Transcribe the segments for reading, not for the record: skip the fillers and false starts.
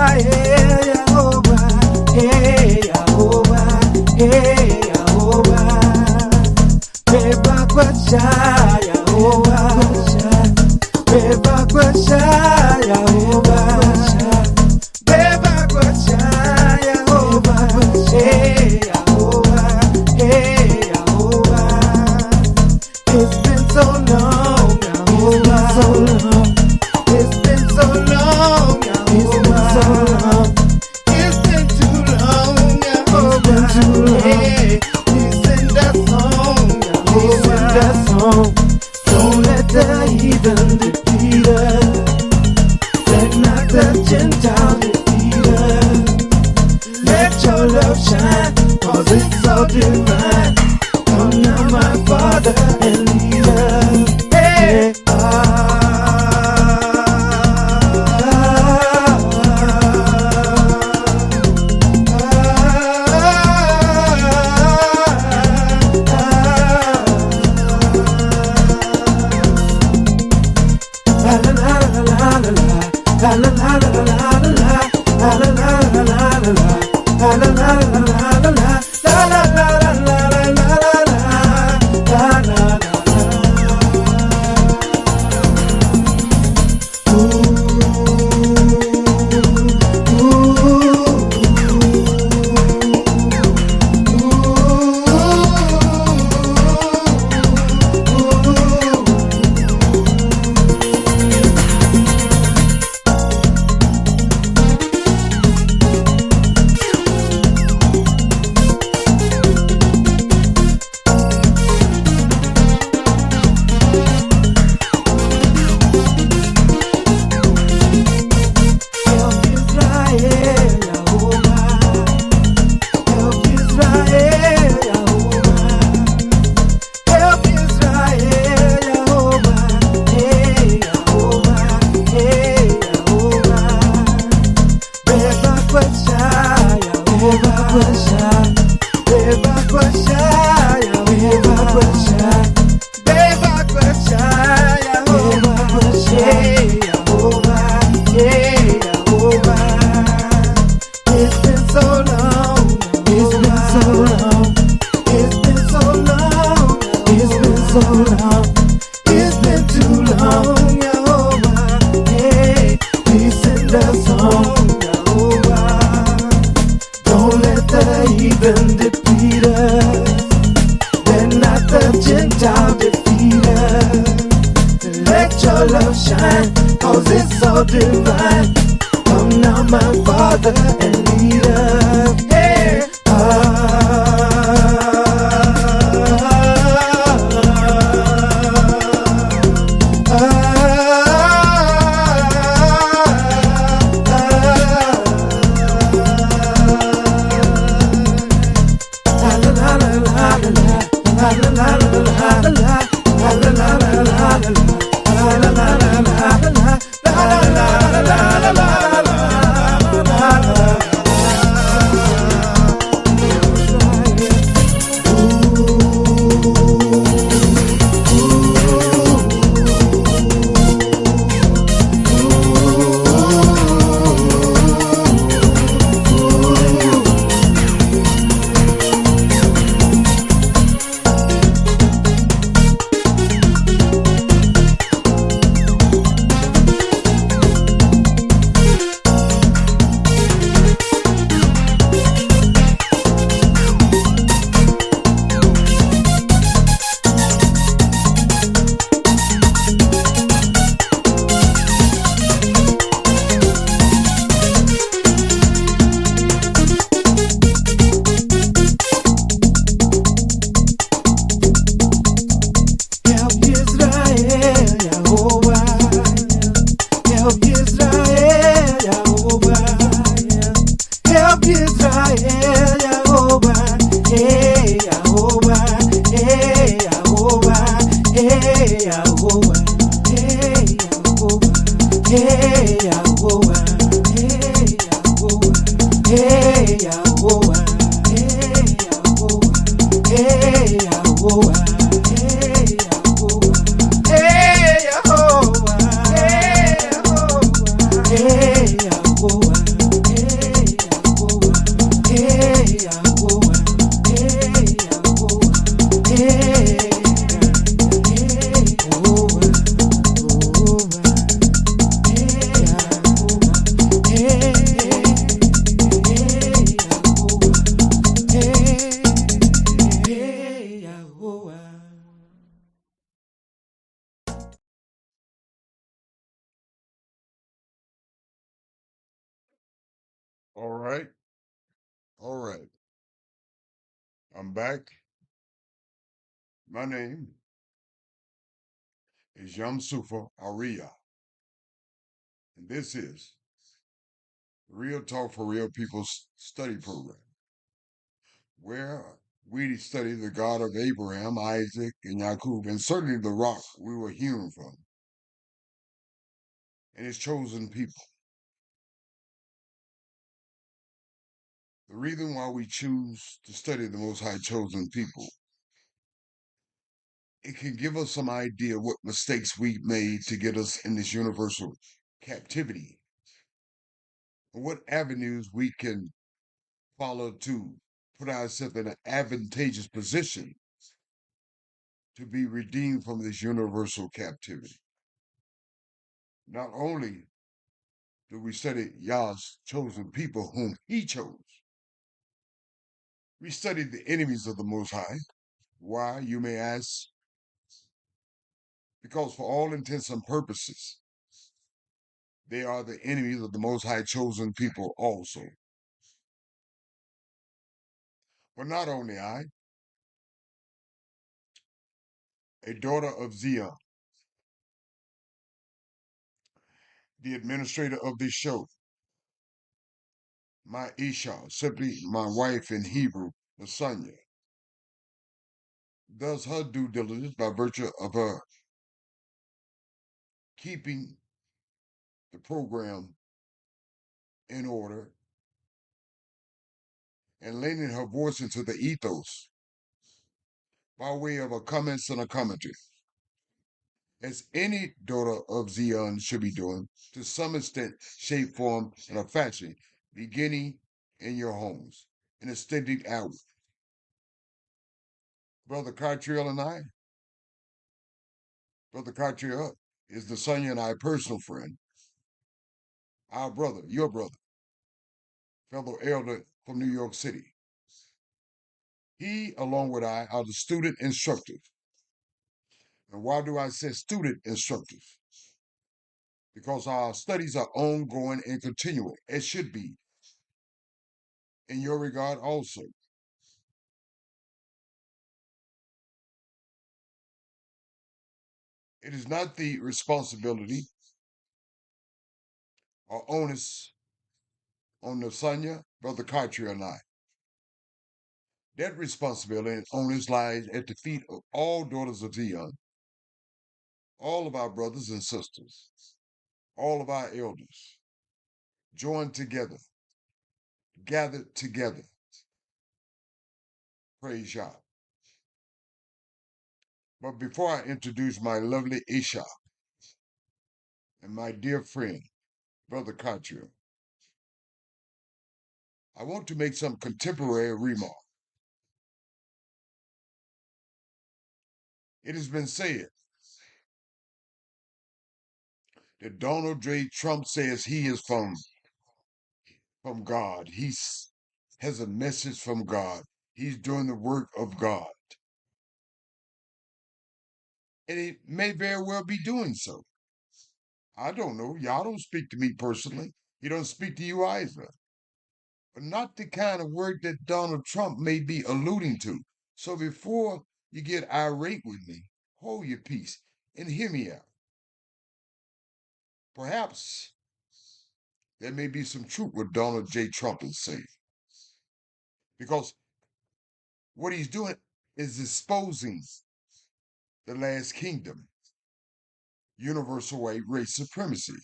Israel, Jehovah, hey Jehovah, hey Jehovah, Bebakwasha, Jehovah, Bebakwasha, Jehovah, Bebakwasha, Jehovah, hey Jehovah, hey Jehovah. It's been so long, Jehovah, so long. It's been so long, Jehovah. It's been too long, Jehovah. Hey, please send that song, Jehovah. Send that song. Don't let the heathen defeat us. Let not the Gentile defeat us. Let your love shine, 'cause it's all divine. Come now, my Father, and lead us. Hey, it's been too long, Jehovah. Hey, please send us home, Jehovah. Don't let the heathen defeat us. Let not the Gentile defeat us. Let your love shine, 'cause it's so divine. Come now, my Father, and lead us. Hey, Hey, All right. All right. I'm back. My name is Yamsufa Aria, and this is Real Talk for Real People's Study Program, where we study the God of Abraham, Isaac, and Jacob, and certainly the rock we were hearing from, and his chosen people. The reason why we choose to study the Most High chosen people, it can give us some idea what mistakes we made to get us in this universal captivity, and what avenues we can follow to put ourselves in an advantageous position to be redeemed from this universal captivity. Not only do we study Yah's chosen people whom he chose, we study the enemies of the Most High. Why, you may ask? Because for all intents and purposes, they are the enemies of the Most High chosen people also. But not only I, a daughter of Zion, the administrator of this show, my Isha, simply my wife in Hebrew, Lasanya, does her due diligence by virtue of her keeping the program in order and lending her voice into the ethos by way of a comments and a commentary, as any daughter of Zion should be doing, to some extent, shape, form, and a fashion, beginning in your homes and extending outward. Brother Cartriel and I, Brother Cartriel is the Sonya and I personal friend, our brother, your brother, fellow elder from New York City. He, along with I, are the student instructors. And why do I say student instructors? Because our studies are ongoing and continual. It should be in your regard also. It is not the responsibility or onus on Nasanya, Brother Cartier, and I. That responsibility and onus lies at the feet of all daughters of Zion, all of our brothers and sisters, all of our elders, joined together, gathered together. Praise Yah. But before I introduce my lovely Isha and my dear friend, Brother Cartier, I want to make some contemporary remark. It has been said that Donald J. Trump says he is from God. Has a message from God. He's doing the work of God. And he may very well be doing so. I don't know. Y'all don't speak to me personally. He don't speak to you either. But not the kind of work that Donald Trump may be alluding to. So before you get irate with me, hold your peace and hear me out. Perhaps there may be some truth what Donald J. Trump is saying. Because what he's doing is exposing the last kingdom, universal white race supremacy.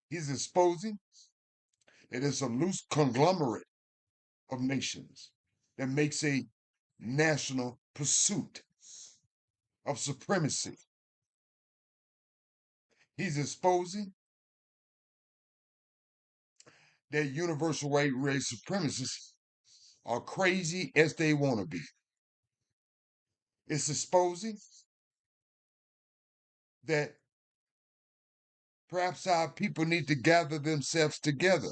He's exposing that it's a loose conglomerate of nations that makes a national pursuit of supremacy. He's exposing that universal white race supremacists are crazy as they want to be. It's exposing that perhaps our people need to gather themselves together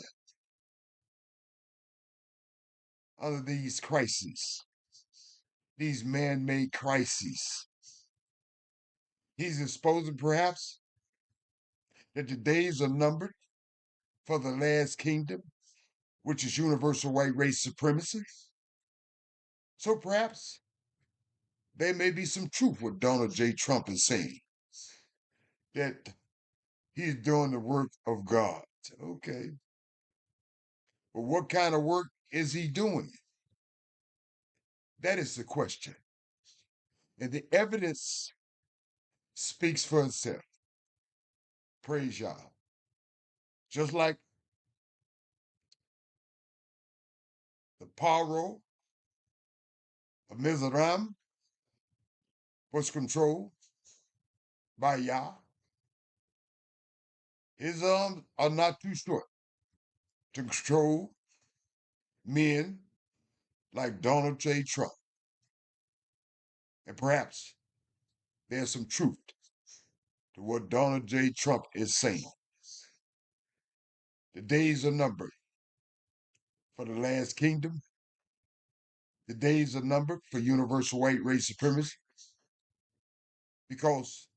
under these crises, these man made crises. He's exposing perhaps that the days are numbered for the last kingdom, which is universal white race supremacy. So perhaps there may be some truth what Donald J. Trump is saying, that he's doing the work of God. Okay. But what kind of work is he doing? That is the question. And the evidence speaks for itself. Praise Yah. Just like the Paro of Mizoram was controlled by Yah, his arms are not too short to control men like Donald J. Trump. And perhaps there's some truth to what Donald J. Trump is saying. The days are numbered for the last kingdom. The days are numbered for universal white race supremacy, because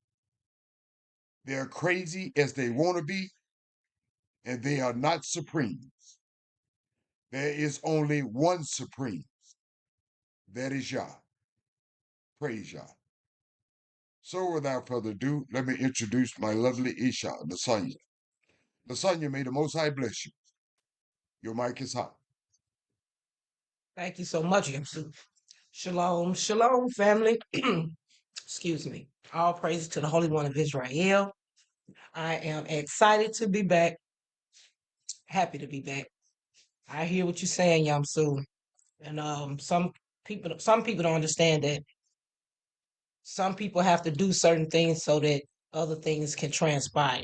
they're crazy as they want to be, and they are not supreme. There is only one supreme. That is Yah. Praise Yah. So without further ado, let me introduce my lovely Isha, Nasanya. Nasanya, may the Most High bless you. Your mic is hot. Thank you so much, Yamsu. Shalom, shalom, family. Excuse me. All praises to the Holy One of Israel. I am excited to be back. Happy to be back. I hear what you're saying, Yamsu. And some people don't understand that some people have to do certain things so that other things can transpire.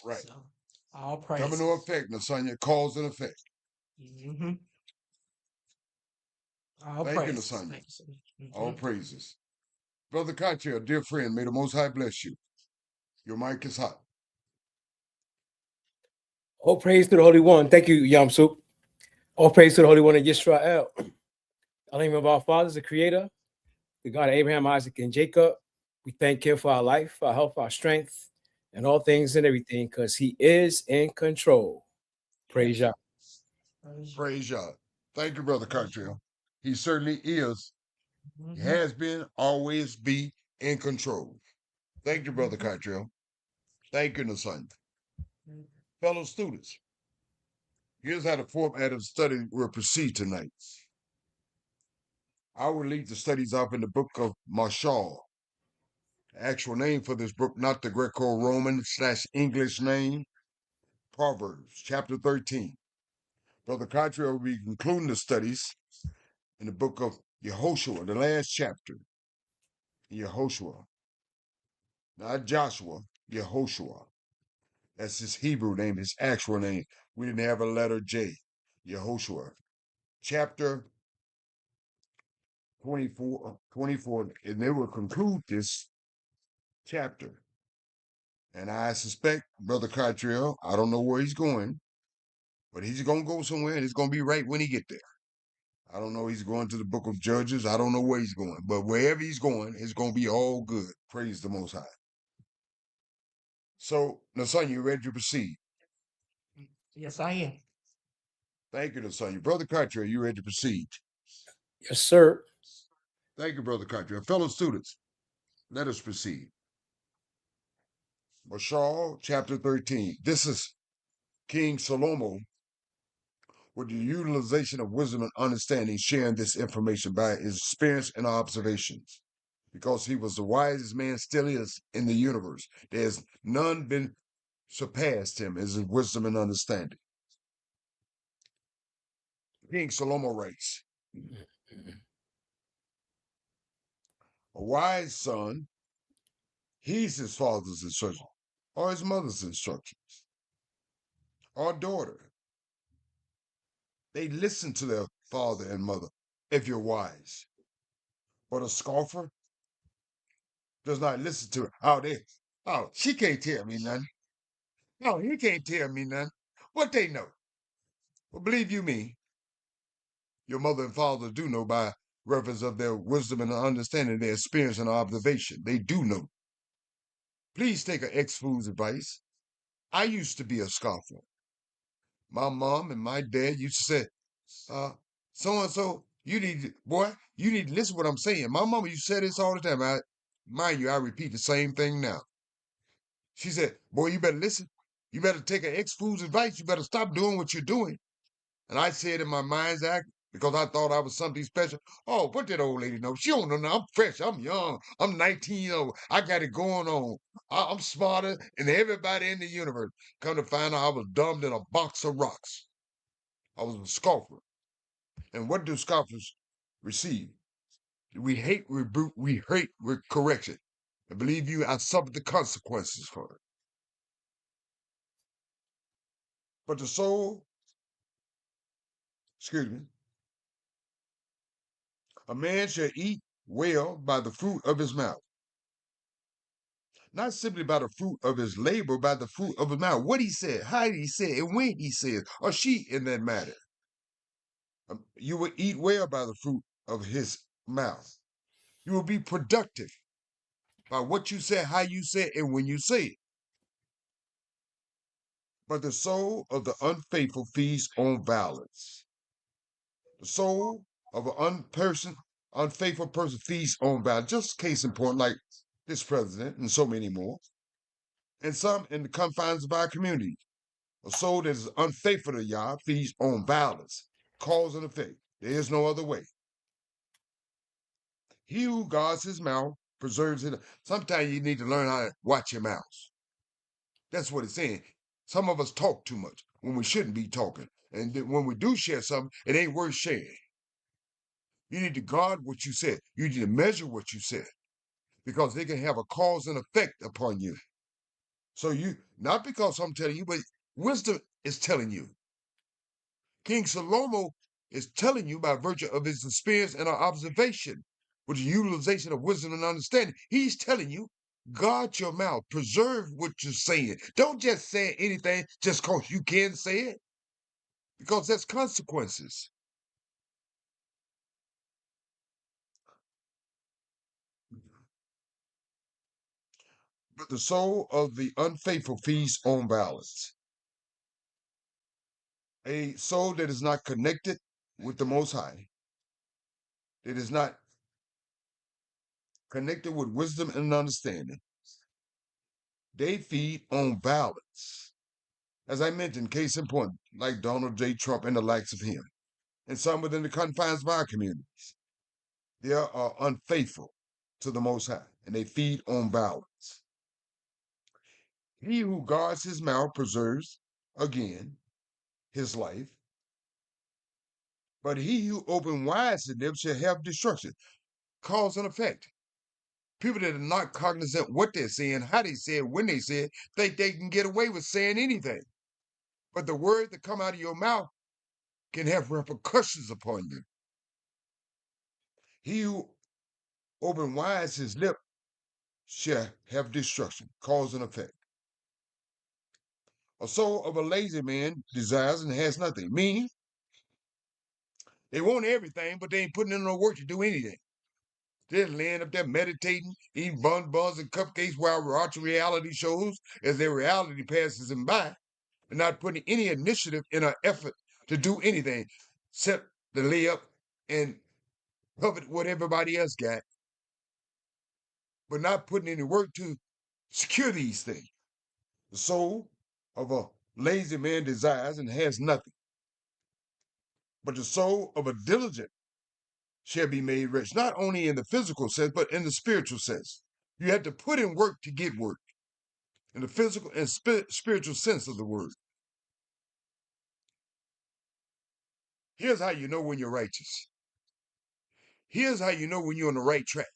Right. So, all praises. Coming to effect, Nasanya, cause and effect. Mm-hmm. All Thank you, praises. Nasanya. Thank you so much. All praises. Brother Kachi, a dear friend, may the Most High bless you. Your mic is hot. All praise to the Holy One. Thank you, Yamsuk. All praise to the Holy One of Yisrael. Elohim of our fathers, the Creator, the God of Abraham, Isaac, and Jacob. We thank Him for our life, our health, our strength, and all things and everything, because He is in control. Praise Yah. Praise Yah. Thank you, Brother Kachi. He certainly is. He has been, always be in control. Thank you, Brother Kachi. Thank you, Nasanya. Fellow students, here's how the format of the study will proceed tonight. I will lead the studies off in the book of Mashal. The actual name for this book, not the Greco-Roman / English name, Proverbs, chapter 13. Brother Cottrell will be concluding the studies in the book of Yehoshua, the last chapter. Yehoshua, not Joshua, Yehoshua. That's his Hebrew name, his actual name. We didn't have a letter J. Yehoshua. Chapter 24, and they will conclude this chapter. And I suspect, Brother Cottrell, I don't know where he's going, but he's going to go somewhere, and it's going to be right when he get there. I don't know, he's going to the book of Judges. I don't know where he's going, but wherever he's going, it's going to be all good. Praise the Most High. So, Nasanya, you ready to proceed? Yes, I am. Thank you, Nasanya. Brother Cottrell, you ready to proceed? Yes, sir. Thank you, Brother Cottrell. Fellow students, let us proceed. Mashal, chapter 13. This is King Salomo, with the utilization of wisdom and understanding, sharing this information by his experience and observations. Because he was the wisest man, still is, in the universe. There's none been surpassed him as his wisdom and understanding. King Salomo writes, a wise son heeds his father's instructions, or his mother's instructions, or daughter. They listen to their father and mother if you're wise. But a scoffer does not listen to it. She can't tell me nothing. No, he can't tell me nothing. What they know? Well, believe you me, your mother and father do know by reference of their wisdom and understanding, their experience and observation. They do know. Please take an ex-fool's advice. I used to be a scoffer. my mom and my dad used to say, so and so, you need to listen to what I'm saying. My mama used to say this all the time. Mind you, I repeat the same thing now. She said, boy, you better listen. You better take an ex-fool's advice. You better stop doing what you're doing. And I said in my mind's eye, because I thought I was something special. Oh, what that old lady know? She don't know now. I'm fresh. I'm young. I'm 19 years old. I got it going on. I'm smarter than everybody in the universe. Come to find out I was dumb than a box of rocks. I was a scoffer. And what do scoffers receive? We hate rebuke. We hate correction. And believe you, I suffered the consequences for it. But the soul, excuse me, a man shall eat well by the fruit of his mouth. Not simply by the fruit of his labor, by the fruit of his mouth. What he said, how he said, and when he said, or she in that matter. You will eat well by the fruit of his mouth. You will be productive by what you say, how you say, and when you say it. But the soul of the unfaithful feeds on violence. The soul of an unfaithful person feeds on violence. Just case in point, like this president and so many more. And some in the confines of our community. A soul that is unfaithful to Yah feeds on violence, cause and effect. There is no other way. He who guards his mouth preserves it. Sometimes you need to learn how to watch your mouth. That's what it's saying. Some of us talk too much when we shouldn't be talking. And when we do share something, it ain't worth sharing. You need to guard what you said. You need to measure what you said, because they can have a cause and effect upon you. So you, not because I'm telling you, but wisdom is telling you. King Salomo is telling you by virtue of his experience and our observation, with the utilization of wisdom and understanding. He's telling you, guard your mouth, preserve what you're saying. Don't just say anything just because you can say it, because that's consequences. But the soul of the unfaithful feeds on violence. A soul that is not connected with the Most High, that is not connected with wisdom and understanding, they feed on violence. As I mentioned, case in point, like Donald J. Trump and the likes of him, and some within the confines of our communities. They are unfaithful to the Most High, and they feed on violence. He who guards his mouth preserves, again, his life. But he who opens wide to them shall have destruction, cause and effect. People that are not cognizant what they're saying, how they say it, when they say it, think they can get away with saying anything. But the words that come out of your mouth can have repercussions upon you. He who opens wide his lip shall have destruction, cause and effect. A soul of a lazy man desires and has nothing, meaning they want everything, but they ain't putting in no work to do anything. They're laying up there meditating, eating bonbons and cupcakes while we're watching reality shows as their reality passes them by, and not putting any initiative in an effort to do anything except to lay up and covet what everybody else got, but not putting any work to secure these things. The soul of a lazy man desires and has nothing, but the soul of a diligent shall be made rich, not only in the physical sense, but in the spiritual sense. You have to put in work to get work, in the physical and spiritual sense of the word. Here's how you know when you're righteous. Here's how you know when you're on the right track.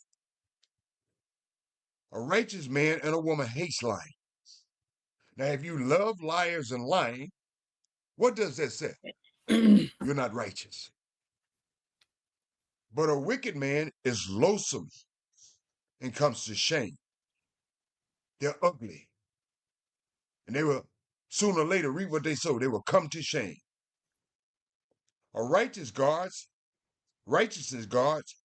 A righteous man and a woman hates lying. Now, if you love liars and lying, what does that say? You're not righteous. But a wicked man is loathsome and comes to shame. They're ugly. And they will sooner or later reap what they sow. They will come to shame. A righteousness guards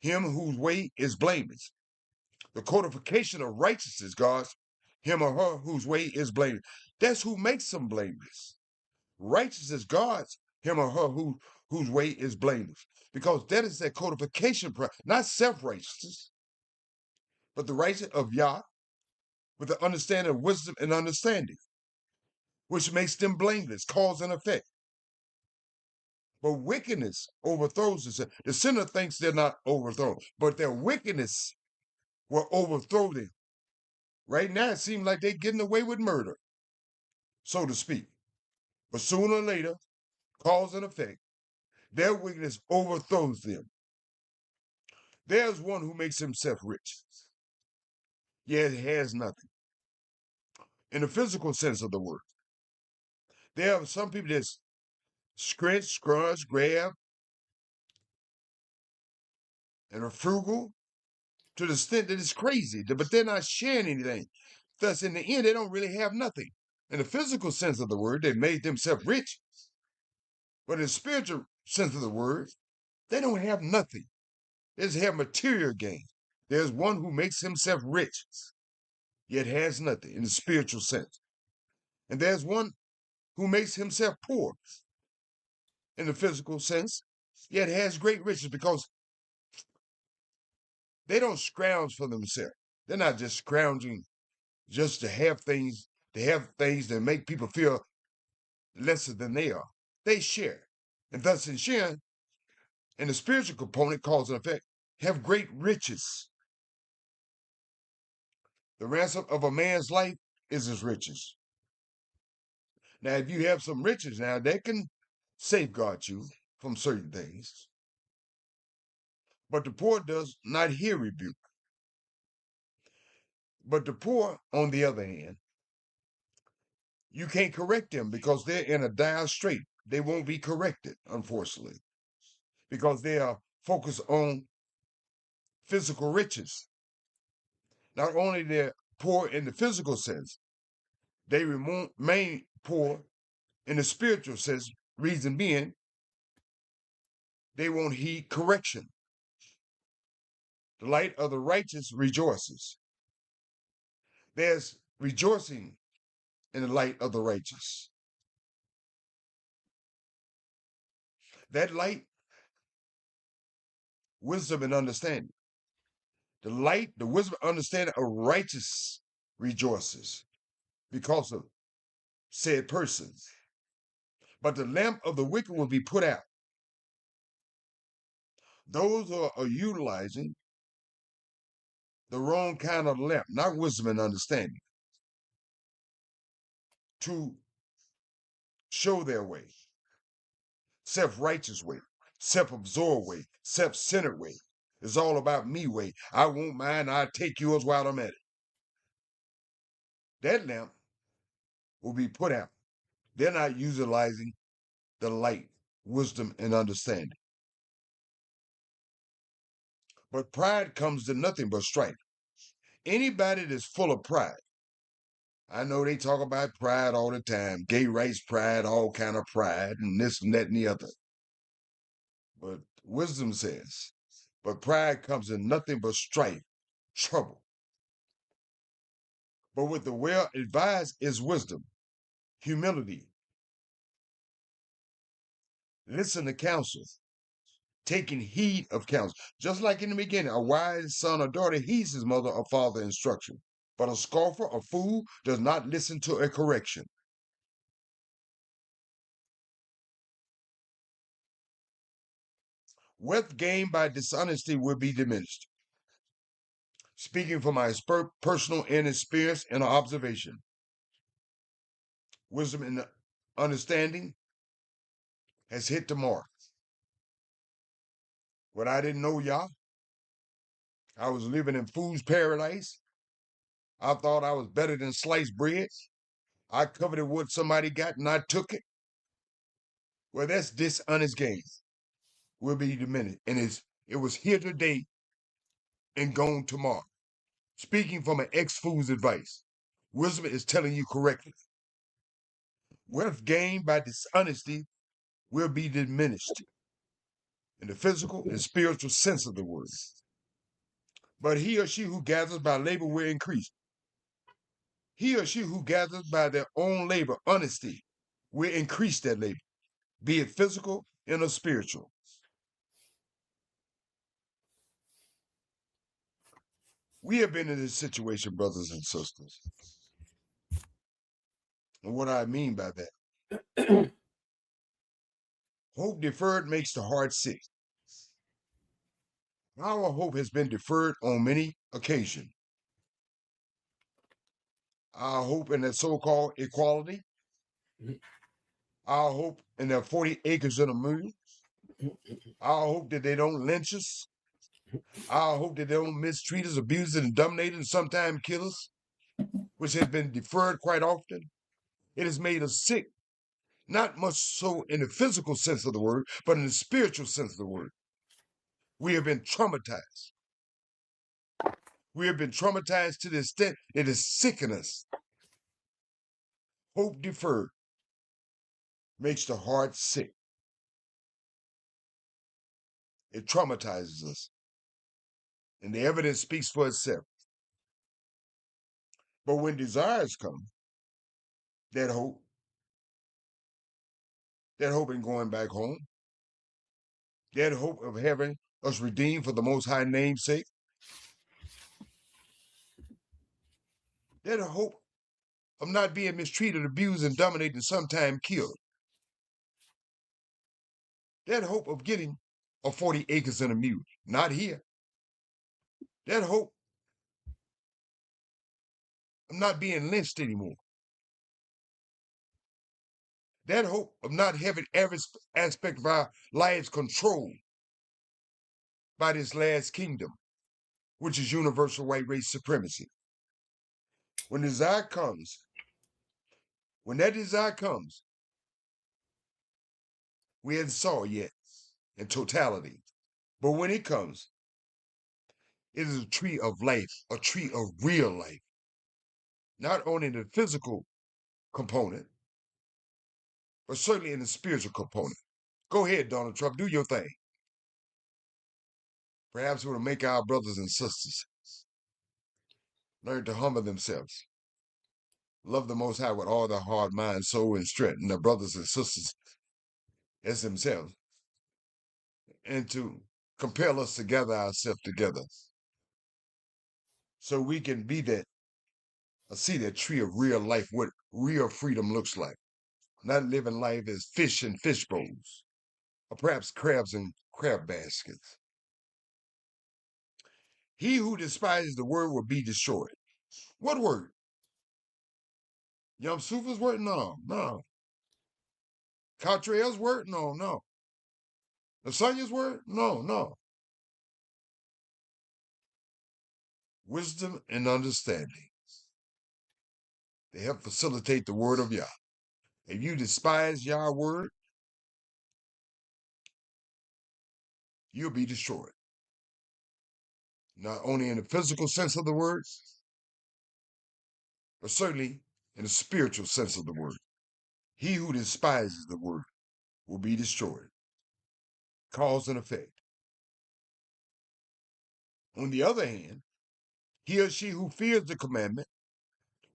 him whose way is blameless. The codification of righteousness guards him or her whose way is blameless. That's who makes them blameless. righteousness guards him or her whose way is blameless. Because that is that codification, not self-righteousness, but the righteousness of Yah with the understanding of wisdom and understanding, which makes them blameless, cause and effect. But wickedness overthrows the sinner. The sinner thinks they're not overthrown, but their wickedness will overthrow them. Right now, it seems like they're getting away with murder, so to speak. But sooner or later, cause and effect, their wickedness overthrows them. There's one who makes himself rich, yet has nothing. In the physical sense of the word, there are some people that scratch, grab, and are frugal to the extent that it's crazy, but they're not sharing anything. Thus, in the end, they don't really have nothing. In the physical sense of the word, they made themselves rich. But in the spiritual sense of the word, they don't have nothing. They just have material gain. There's one who makes himself rich, yet has nothing in the spiritual sense. And there's one who makes himself poor in the physical sense, yet has great riches, because they don't scrounge for themselves. They're not just scrounging just to have things that make people feel lesser than they are. They share. And thus in sharing, in the spiritual component, cause and effect, have great riches. The ransom of a man's life is his riches. Now, if you have some riches now, that can safeguard you from certain things. But the poor does not hear rebuke. But the poor, on the other hand, you can't correct them because they're in a dire strait. They won't be corrected, unfortunately, because they are focused on physical riches. Not only they're poor in the physical sense, they remain poor in the spiritual sense, reason being, they won't heed correction. The light of the righteous rejoices. There's rejoicing in the light of the righteous. That light, wisdom and understanding. The light, the wisdom and understanding of righteous rejoices because of said persons. But the lamp of the wicked will be put out. Those who are utilizing the wrong kind of lamp, not wisdom and understanding, to show their way, self-righteous way, self-absorbed way, self-centered way. It's all about me way. I want mine, I'll take yours while I'm at it. That lamp will be put out. They're not utilizing the light, wisdom, and understanding. But pride comes to nothing but strife. Anybody that's full of pride, I know they talk about pride all the time, gay rights pride, all kind of pride, and this and that and the other. But wisdom says, but pride comes in nothing but strife, trouble. But with the well-advised is wisdom, humility. Listen to counsel, taking heed of counsel. Just like in the beginning, a wise son or daughter heeds his mother or father instruction. But a scoffer or fool does not listen to a correction. Wealth gained by dishonesty will be diminished. Speaking from my personal experience and observation, wisdom and understanding has hit the mark. What I didn't know, y'all, I was living in food's paradise. I thought I was better than sliced bread. I coveted what somebody got and I took it. Well, that's dishonest gain. Will be diminished. And it was here today and gone tomorrow. Speaking from an ex-fool's advice, wisdom is telling you correctly. Wealth gained by dishonesty will be diminished in the physical and spiritual sense of the word. But he or she who gathers by labor will increase. He or she who gathers by their own labor, honesty, will increase that labor, be it physical and or spiritual. We have been in this situation, brothers and sisters. And what I mean by that, hope deferred makes the heart sick. Our hope has been deferred on many occasions. Our hope in that so-called equality, our hope in their 40 acres in a million, our hope that they don't lynch us, our hope that they don't mistreat us, abuse us, and dominate us, and sometimes kill us, which has been deferred quite often. It has made us sick, not much so in the physical sense of the word, but in the spiritual sense of the word. We have been traumatized. We have been traumatized to the extent it is sickening us. Hope deferred makes the heart sick. It traumatizes us. And the evidence speaks for itself. But when desires come, that hope in going back home, that hope of having us redeemed for the Most High name's sake, that hope of not being mistreated, abused, and dominated, and sometimes killed, that hope of getting a 40 acres and a mule, not here, that hope of not being lynched anymore, that hope of not having every aspect of our lives controlled by this last kingdom, which is universal white race supremacy. When that desire comes, we haven't saw it yet in totality. But when it comes, it is a tree of life, a tree of real life. Not only in the physical component, but certainly in the spiritual component. Go ahead, Donald Trump, do your thing. Perhaps it will make our brothers and sisters learn to humble themselves, love the Most High with all their heart, mind, soul, and strength, and their brothers and sisters as themselves, and to compel us to gather ourselves together so we can be that, see that tree of real life, what real freedom looks like. Not living life as fish in fish bowls, or perhaps crabs in crab baskets. He who despises the word will be destroyed. What word? Yom Sufa's word? No. Cottrell's word? No. Lasagna's word? No. Wisdom and understanding. They help facilitate the word of Yah. If you despise Yah's word, you'll be destroyed. Not only in the physical sense of the word, but certainly in the spiritual sense of the word. He who despises the word will be destroyed. Cause and effect. On the other hand, he or she who fears the commandment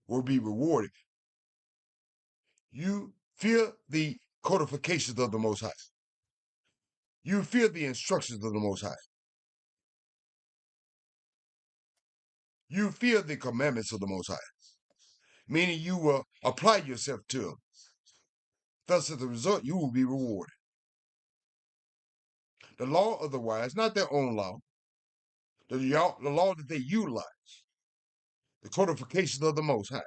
will be rewarded. You fear the codifications of the Most High. You fear the instructions of the Most High. You fear the commandments of the Most High, meaning you will apply yourself to them. Thus, as a result, you will be rewarded. The law of the wise, not their own law, the law that they utilize, the codifications of the Most High,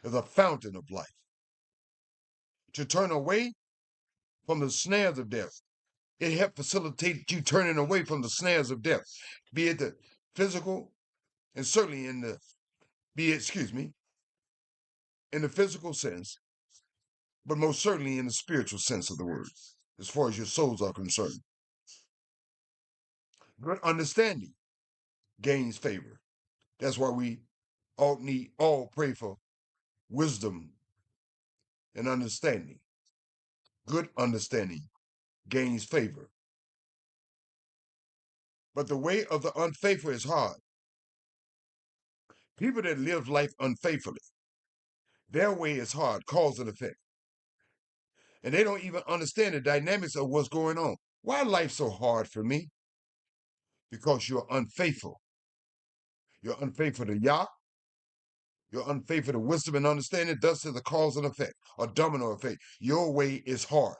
is a fountain of life. To turn away from the snares of death, it helps facilitate you turning away from the snares of death, be it the physical, and certainly in the physical sense, but most certainly in the spiritual sense of the word, as far as your souls are concerned. Good understanding gains favor. That's why we all pray for wisdom and understanding. Good understanding gains favor. But the way of the unfaithful is hard. People that live life unfaithfully, their way is hard, cause and effect. And they don't even understand the dynamics of what's going on. Why life so hard for me? Because you're unfaithful. You're unfaithful to Yah. You're unfaithful to wisdom and understanding. Thus is the cause and effect, or domino effect. Your way is hard.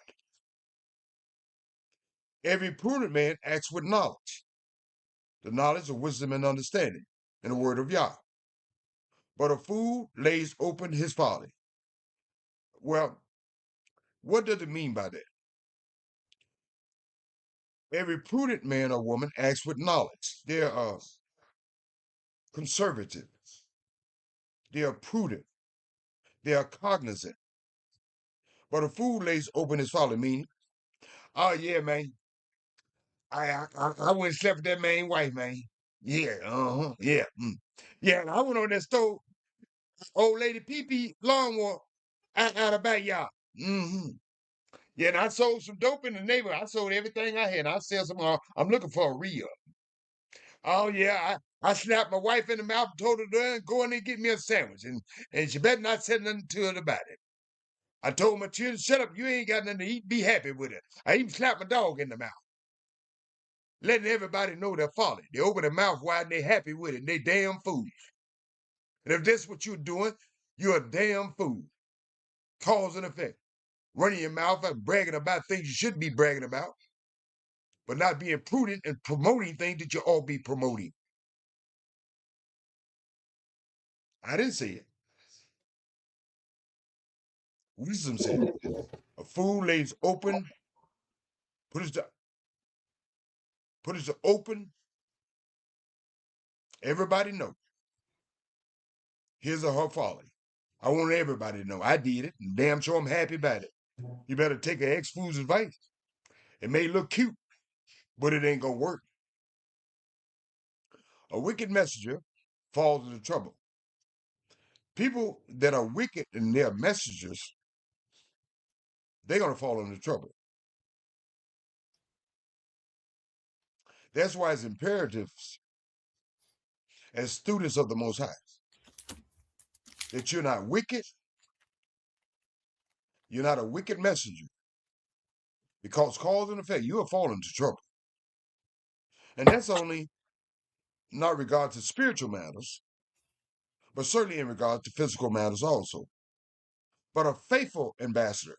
Every prudent man acts with knowledge, the knowledge of wisdom and understanding, and the word of Yah. But a fool lays open his folly. Well, what does it mean by that? Every prudent man or woman acts with knowledge. They are conservative. They are prudent. They are cognizant. But a fool lays open his folly, meaning, oh yeah, man, I went and slept with that man wife, man. Yeah, yeah, yeah. And I went on that stove, old lady pee lawnmower out of backyard. Yeah, and I sold some dope in the neighborhood. I sold everything I had. I sell some. I'm looking for a real. Oh yeah, I slapped my wife in the mouth, and told her to go in and get me a sandwich, and she better not say nothing to her about it. I told my children, shut up, you ain't got nothing to eat, be happy with it. I even slapped my dog in the mouth, letting everybody know they're folly. They open their mouth wide and they happy with it, and they damn fools. And if that's what you're doing, you're a damn fool. Cause and effect. Running your mouth and bragging about things you shouldn't be bragging about, but not being prudent and promoting things that you ought be promoting. I didn't say it. Wisdom said it. A fool lays open, put it to open, everybody know. His or her folly. I want everybody to know I did it, and damn sure I'm happy about it. You better take an ex-fool's advice. It may look cute, but it ain't gonna work. A wicked messenger falls into trouble. People that are wicked and they're messengers, they're gonna fall into trouble. That's why it's imperative as students of the Most High that you're not wicked, you're not a wicked messenger. Because cause and effect, you will fall into trouble. And that's only not regard to spiritual matters, but certainly in regard to physical matters also. But a faithful ambassador,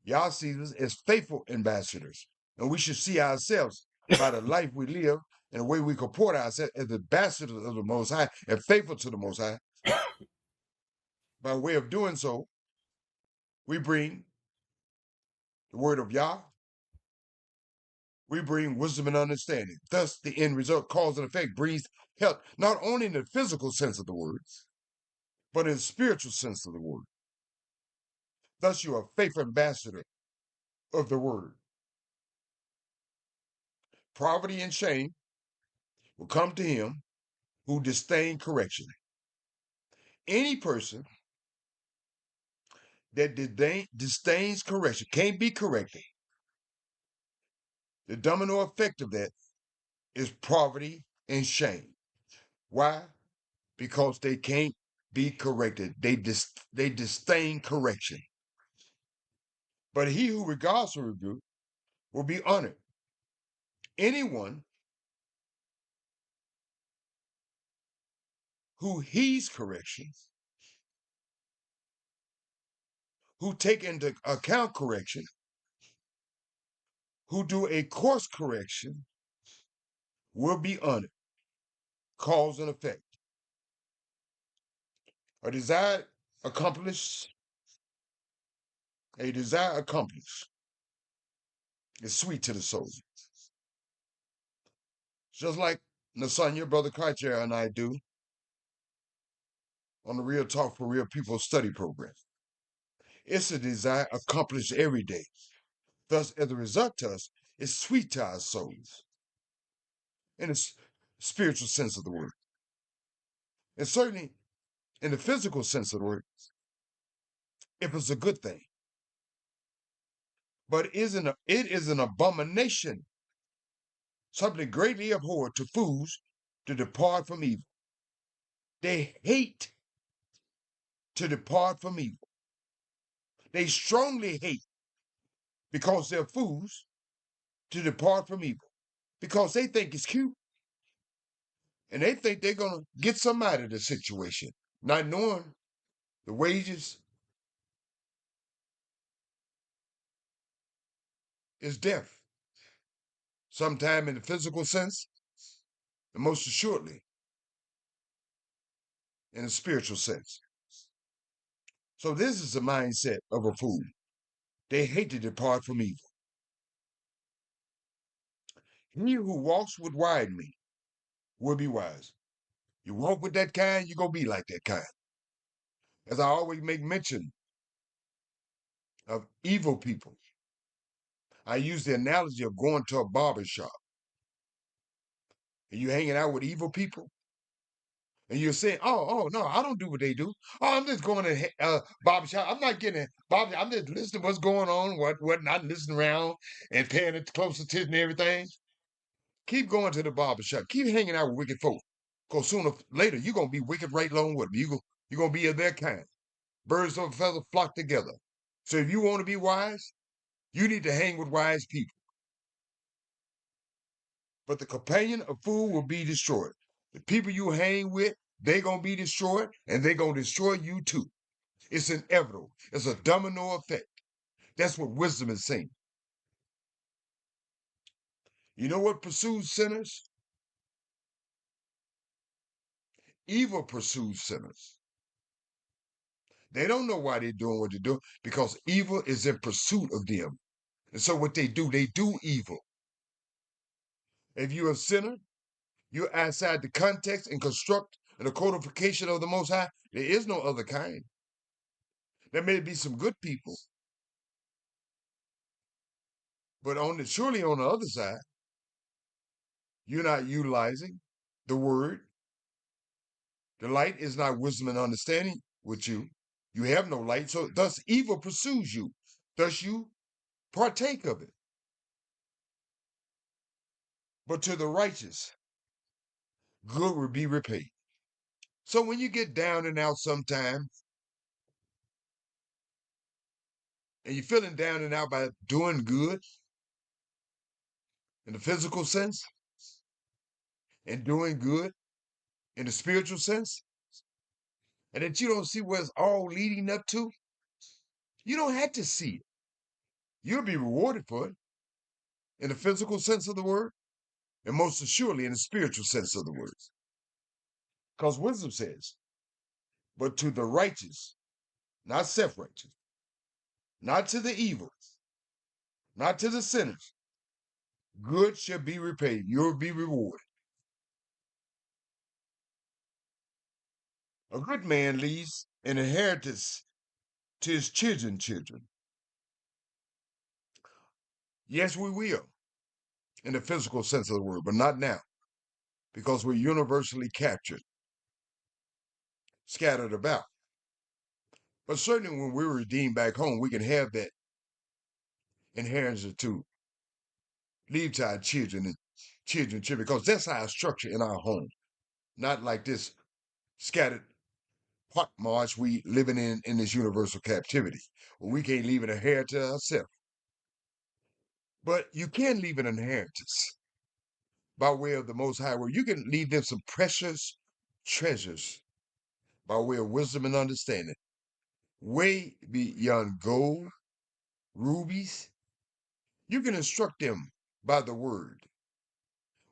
Yah sees us as faithful ambassadors. And we should see ourselves by the life we live and the way we comport ourselves as ambassadors of the Most High and faithful to the Most High. By way of doing so, we bring the word of Yah, we bring wisdom and understanding. Thus, the end result, cause and effect, brings health, not only in the physical sense of the word, but in the spiritual sense of the word. Thus, you are a faithful ambassador of the word. Poverty and shame will come to him who disdain correction. Any person that disdains correction can't be corrected. The domino effect of that is poverty and shame. Why? Because they can't be corrected. They disdain correction. But he who regards the rebuke will be honored. Anyone who heeds correction, who take into account correction, who do a course correction, will be honored. Cause and effect. A desire accomplished is sweet to the soul. Just like Nasanya, Brother Cartier, and I do on the Real Talk for Real People study program. It's a desire accomplished every day. Thus, as a result to us, it's sweet to our souls in a spiritual sense of the word. And certainly in the physical sense of the word, if it's a good thing. But it is an abomination, something greatly abhorred to fools to depart from evil. They hate to depart from evil. They strongly hate because they're fools to depart from evil, because they think it's cute and they think they're going to get some out of the situation, not knowing the wages is death, sometime in the physical sense, and most assuredly in a spiritual sense. So this is the mindset of a fool. They hate to depart from evil. He who walks with wise men will be wise. You walk with that kind, you're going to be like that kind. As I always make mention of evil people, I use the analogy of going to a barber shop and you hanging out with evil people and you're saying, oh, no, I don't do what they do. Oh, I'm just going to barber shop. I'm not getting a barber shop. I'm just listening to what's going on, what not listening around and paying it close attention to everything. Keep going to the barber shop. Keep hanging out with wicked folk. Because sooner or later, you're going to be wicked right along with them. You're going to be of their kind. Birds of a feather flock together. So if you want to be wise, you need to hang with wise people. But the companion of fool will be destroyed. The people you hang with, they're going to be destroyed, and they're going to destroy you too. It's inevitable. It's a domino effect. That's what wisdom is saying. You know what pursues sinners? Evil pursues sinners. They don't know why they're doing what they're doing because evil is in pursuit of them. And so what they do evil. If you're a sinner, you're outside the context and construct and the codification of the Most High. There is no other kind. There may be some good people, but surely on the other side, you're not utilizing the word. The light is not wisdom and understanding with you. You have no light, so thus evil pursues you. Thus you partake of it. But to the righteous, good will be repaid. So when you get down and out sometime, and you're feeling down and out by doing good in the physical sense, and doing good in the spiritual sense, and that you don't see where it's all leading up to, you don't have to see it. You'll be rewarded for it in the physical sense of the word, and most assuredly in the spiritual sense of the word. Because wisdom says, but to the righteous, not self-righteous, not to the evil, not to the sinners, good shall be repaid. You'll be rewarded. A good man leaves an inheritance to his children. Yes, we will, in the physical sense of the word, but not now, because we're universally captured, scattered about. But certainly when we're redeemed back home, we can have that inheritance to leave to our children and children, because that's our structure in our home. Not like this scattered pot march we living in this universal captivity, where we can't leave an inheritance to ourselves. But you can leave an inheritance by way of the Most High, where you can leave them some precious treasures by way of wisdom and understanding, way beyond gold, rubies. You can instruct them by the word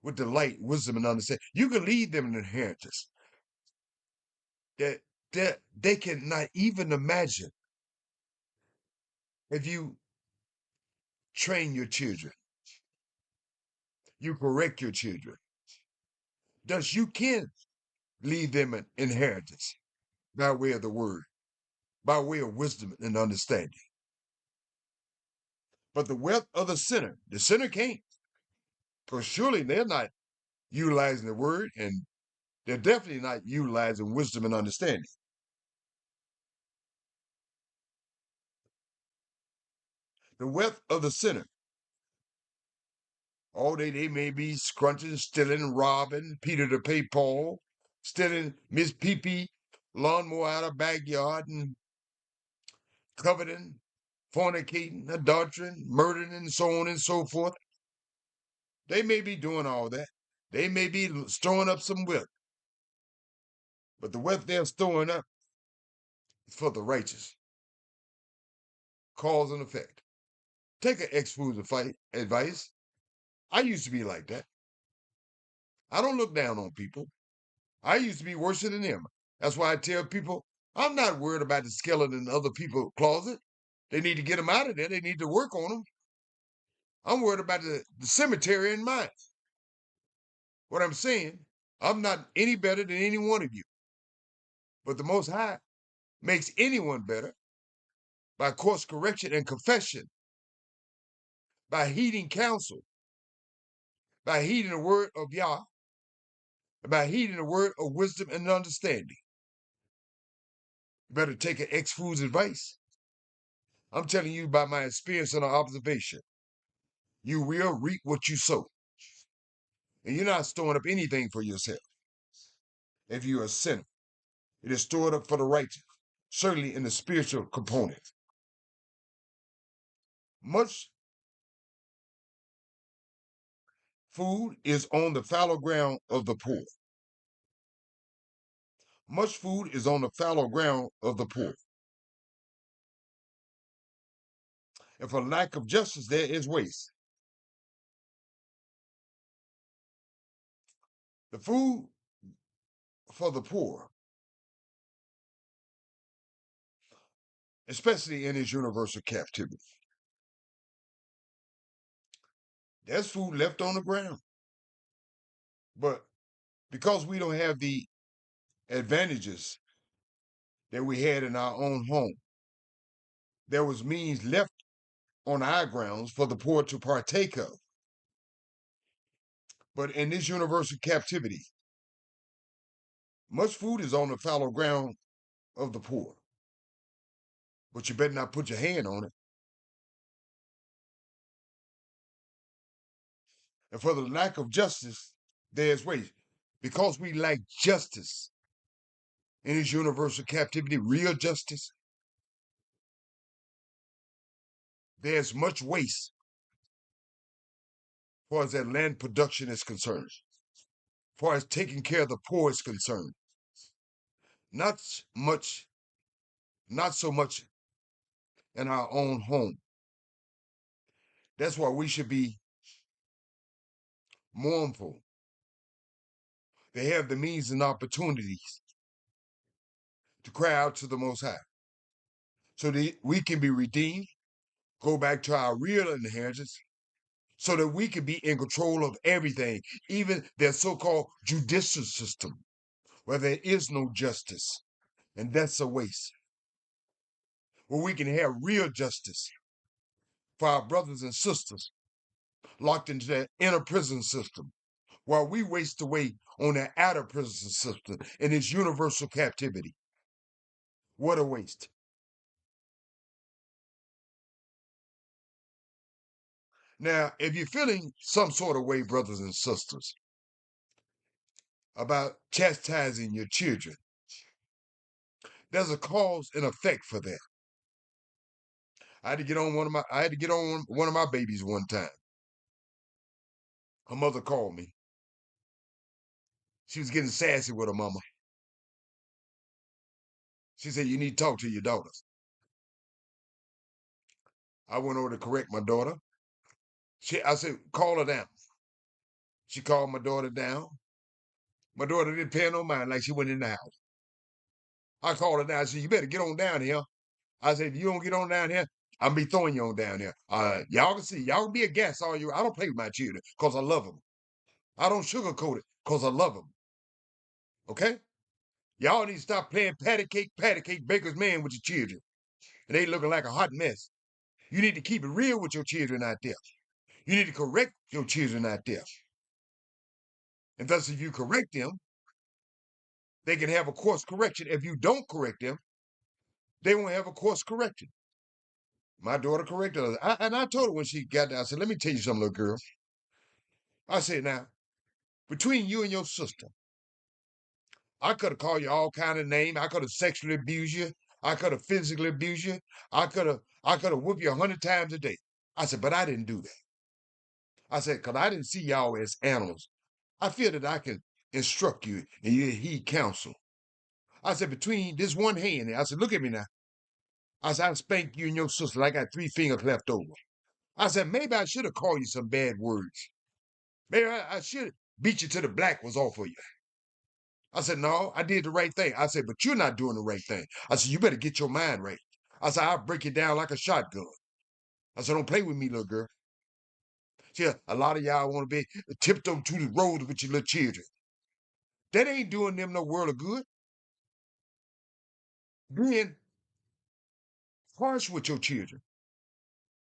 with the light, wisdom, and understanding. You can leave them an inheritance that they cannot even imagine if you train your children, you correct your children. Thus, you can leave them an inheritance by way of the word, by way of wisdom and understanding. But the wealth of the sinner can't, because surely they're not utilizing the word, and they're definitely not utilizing wisdom and understanding. The wealth of the sinner, all day they may be scrunching, stealing, robbing, Peter to pay Paul, stealing Miss Pee-Pee lawnmower out of backyard, and coveting fornicating, adultering, murdering, and so on and so forth. They may be doing all that. They may be storing up some wealth. But the wealth they're storing up is for the righteous. Cause and effect. Take an ex-fool's advice. I used to be like that. I don't look down on people. I used to be worse than them. That's why I tell people, I'm not worried about the skeleton in other people's closet. They need to get them out of there. They need to work on them. I'm worried about the cemetery in mine. What I'm saying, I'm not any better than any one of you. But the Most High makes anyone better by course correction and confession, by heeding counsel, by heeding the word of Yah, by heeding the word of wisdom and understanding. You better take an ex-fool's advice. I'm telling you by my experience and observation. You will reap what you sow. And you're not storing up anything for yourself. If you're a sinner, it is stored up for the righteous, certainly in the spiritual component. Much food is on the fallow ground of the poor. Much food is on the fallow ground of the poor. And for lack of justice, there is waste. The food for the poor, especially in its universal captivity, there's food left on the ground. But because we don't have the advantages that we had in our own home, there was means left on our grounds for the poor to partake of. But in this universal captivity, much food is on the fallow ground of the poor. But you better not put your hand on it. And for the lack of justice, there's waste. Because we lack justice in this universal captivity, real justice, there's much waste as far as that land production is concerned, as far as taking care of the poor is concerned. Not so much in our own home. That's why we should be mournful. They have the means and opportunities to cry out to the Most High so that we can be redeemed, go back to our real inheritance, so that we can be in control of everything, even their so-called judicial system, where there is no justice, and that's a waste. Where we can have real justice for our brothers and sisters locked into that inner prison system, while we waste away on that outer prison system in its universal captivity. What a waste. Now, if you're feeling some sort of way, brothers and sisters, about chastising your children, there's a cause and effect for that. I had to get on one of my babies one time. Her mother called me. She was getting sassy with her mama. She said, "You need to talk to your daughters." I went over to correct my daughter. I said, "Call her down." She called my daughter down. My daughter didn't pay no mind, like she went in the house. I called her down. I said, "You better get on down here." I said, "If you don't get on down here, I'll be throwing you on down here. Y'all can see, y'all can be a guest all you. I don't play with my children because I love them. I don't sugarcoat it because I love them. Okay? Y'all need to stop playing patty cake, baker's man with your children. And they looking like a hot mess. You need to keep it real with your children out there. You need to correct your children out there. And thus, if you correct them, they can have a course correction. If you don't correct them, they won't have a course correction. My daughter corrected her. And I told her when she got there, I said, "Let me tell you something, little girl." I said, "Now, between you and your sister, I could have called you all kind of names. I could have sexually abused you. I could have physically abused you. I could have whooped you 100 times a day. I said, but I didn't do that. I said, because I didn't see y'all as animals. I feel that I can instruct you and you heed counsel. I said, between this one hand, I said, look at me now. I said, I spank you and your sister. I got 3 fingers left over. I said, maybe I should have called you some bad words. Maybe I should beat you till the black was off of you. I said, no, I did the right thing. I said, but you're not doing the right thing. I said, you better get your mind right. I said, I'll break you down like a shotgun. I said, don't play with me, little girl. See, a lot of y'all want to be tiptoe to the road with your little children. That ain't doing them no world of good. Being harsh with your children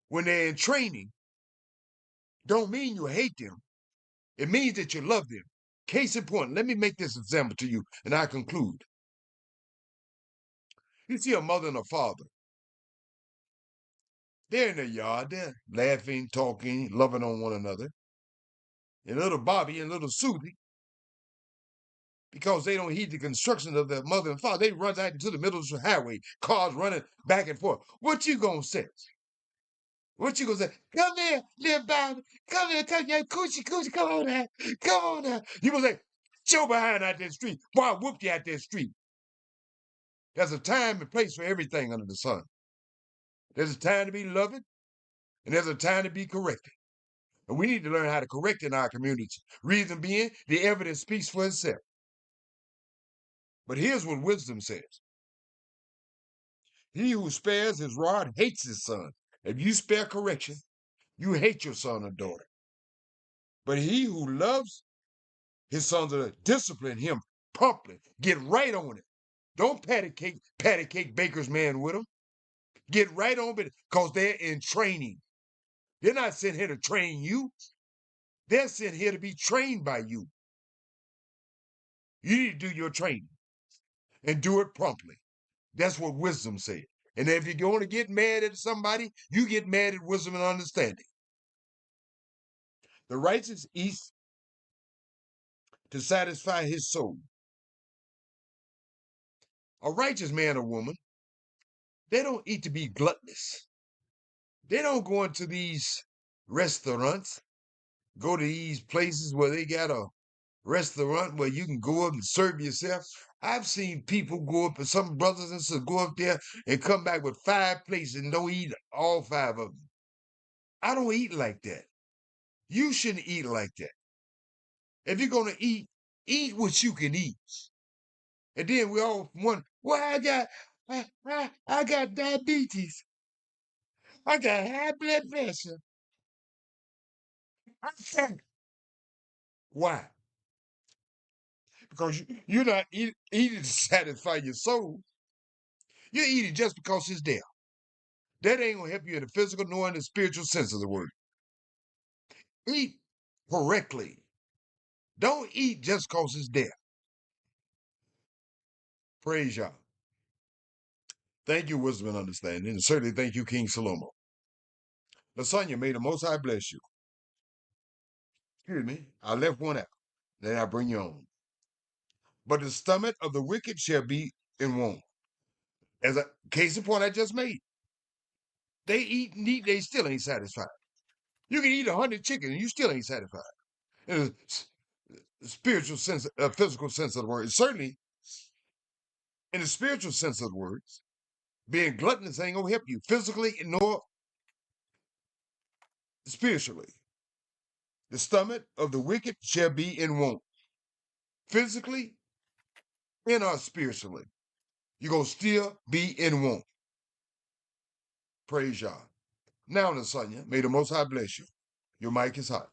when they're in training don't mean you hate them. It means that you love them. Case in point, let me make this example to you, and I conclude. You see a mother and a father. They're in their yard. They're laughing, talking, loving on one another. And little Bobby and little Susie, because they don't heed the construction of their mother and father, they run out into the middle of the highway, cars running back and forth. What you gonna say? What you gonna say? Come here, little Bobby. Come here, coochie, come on now. Come on now. You gonna say, show behind out that street. Boy, I whooped you out that street. There's a time and place for everything under the sun. There's a time to be loving, and there's a time to be corrected. And we need to learn how to correct in our community. Reason being, the evidence speaks for itself. But here's what wisdom says. He who spares his rod hates his son. If you spare correction, you hate your son or daughter. But he who loves his sons or discipline him promptly. Get right on it. Don't patty cake baker's man with them. Get right on it because they're in training. They're not sent here to train you. They're sent here to be trained by you. You need to do your training and do it promptly. That's what wisdom said. And if you're going to get mad at somebody, you get mad at wisdom and understanding. The righteous eats to satisfy his soul. A righteous man or woman, they don't eat to be gluttonous. They don't go into these restaurants, go to these places where they got a restaurant where you can go up and serve yourself. I've seen people go up, and some brothers and sisters go up there and come back with 5 plates and don't eat all 5 of them. I don't eat like that. You shouldn't eat like that. If you're going to eat what you can eat. And then we all wonder, well, I got diabetes. I got high blood pressure. I'm fat. Why? Because you're not eating to satisfy your soul. You're eating just because it's there. That ain't going to help you in the physical nor in the spiritual sense of the word. Eat correctly. Don't eat just because it's there. Praise y'all. Thank you, wisdom and understanding. And certainly thank you, King Salomo. Lasagna, may the Most High bless you. Excuse me, I left one out. Then I bring you on. But the stomach of the wicked shall be in want. As a case in point I just made. They eat and eat, they still ain't satisfied. You can eat 100 chickens and you still ain't satisfied. In the spiritual sense, physical sense of the word. Certainly, in the spiritual sense of the words, being gluttonous ain't gonna help you physically nor spiritually. The stomach of the wicked shall be in want. Physically and or spiritually. You're gonna still be in want. Praise y'all. Now, Lasagna, may the Most High bless you. Your mic is hot.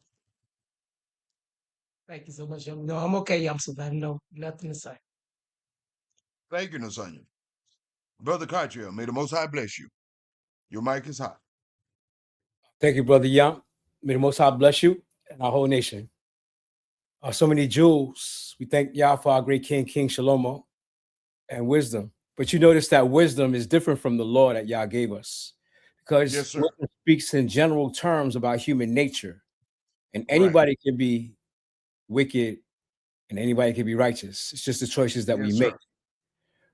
Thank you so much. No, I'm okay, Yamsuf. I have nothing to say. Thank you, Lasagna. Brother Cartrill, may the Most High bless you. Your mic is hot. Thank you, Brother Yam. May the Most High bless you and our whole nation. So many jewels. We thank Yah for our great King, King Shalomo, and wisdom. But you notice that wisdom is different from the law that Yah gave us. Because Yes, sir. wisdom speaks in general terms about human nature. And anybody can be wicked and anybody can be righteous. It's just the choices that we Yes, make. sir.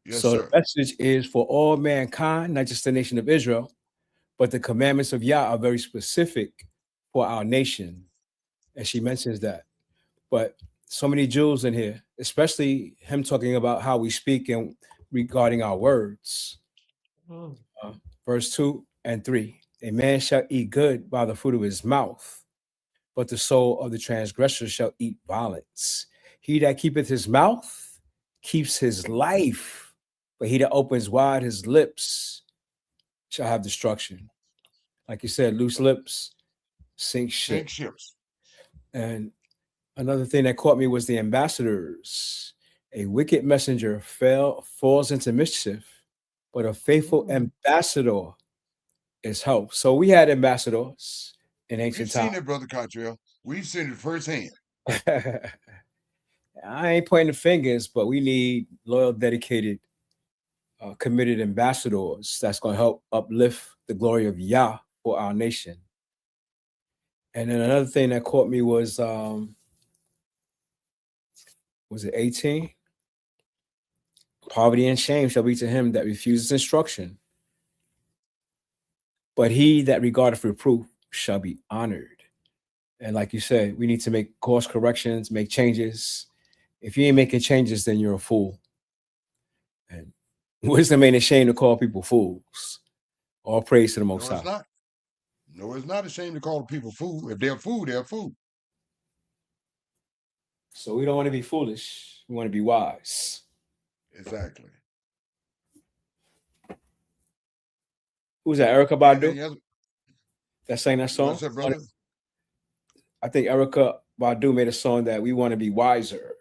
Yes, So the sir. message is for all mankind, not just the nation of Israel, but the commandments of Yah are very specific for our nation. And she mentions that. But so many jewels in here, especially him talking about how we speak and regarding our words. Mm. Verse 2 and 3. A man shall eat good by the fruit of his mouth, but the soul of the transgressor shall eat violence. He that keepeth his mouth keeps his life, but he that opens wide his lips shall have destruction. Like you said, loose lips sink ship. Sink ships. And another thing that caught me was the ambassadors. A wicked messenger falls into mischief, but a faithful ambassador is help. So we had ambassadors in We've ancient seen times. it, Brother Cottrell. We've seen it firsthand. I ain't pointing the fingers, but we need loyal, dedicated, committed ambassadors that's going to help uplift the glory of Yah for our nation. And then another thing that caught me was it 18? Poverty and shame shall be to him that refuses instruction, but he that regardeth reproof shall be honored. And like you said, we need to make course corrections, make changes. If you ain't making changes, then you're a fool. And wisdom ain't ashamed to call people fools. All praise to the No, Most it's High. not. No, it's not a shame to call people fool. If they're fool, they're fool. So we don't want to be foolish. We want to be wise. Exactly. Who's that? Erica Anything Badu else? that sang that song? What's up, brother? I think Erica Badu made a song that we want to be wiser.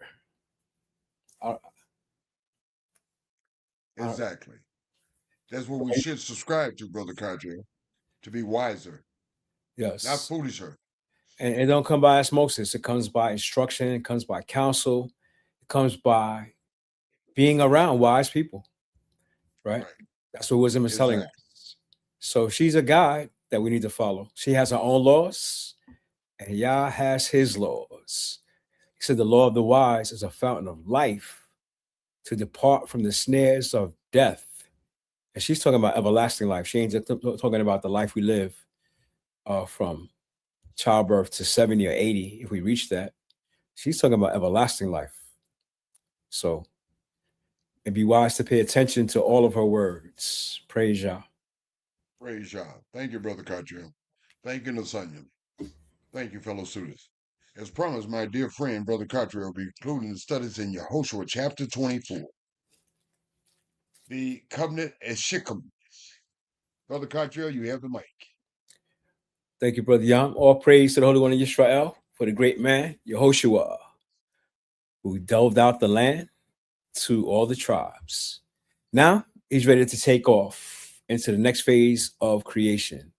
Exactly. That's what we should subscribe to, Brother Cottrell, to be wiser, Yes. not foolisher. And it don't come by osmosis. It comes by instruction. It comes by counsel. It comes by being around wise people. Right? That's what wisdom is telling us. So she's a guide that we need to follow. She has her own laws, and Yah has his laws. He said the law of the wise is a fountain of life to depart from the snares of death. And she's talking about everlasting life. She ain't just talking about the life we live from childbirth to 70 or 80, if we reach that. She's talking about everlasting life. So it'd be wise to pay attention to all of her words. Praise Yah. Praise Yah. Thank you, Brother Cottrell. Thank you, Nasanya. Thank you, fellow students. As promised, my dear friend, Brother Cottrell, will be concluding the studies in Yehoshua chapter 24. The covenant as Shechem. Brother Cottrell, you have the mic. Thank you, Brother Yam. All praise to the Holy One of Israel for the great man, Yehoshua, who delved out the land to all the tribes. Now he's ready to take off into the next phase of creation.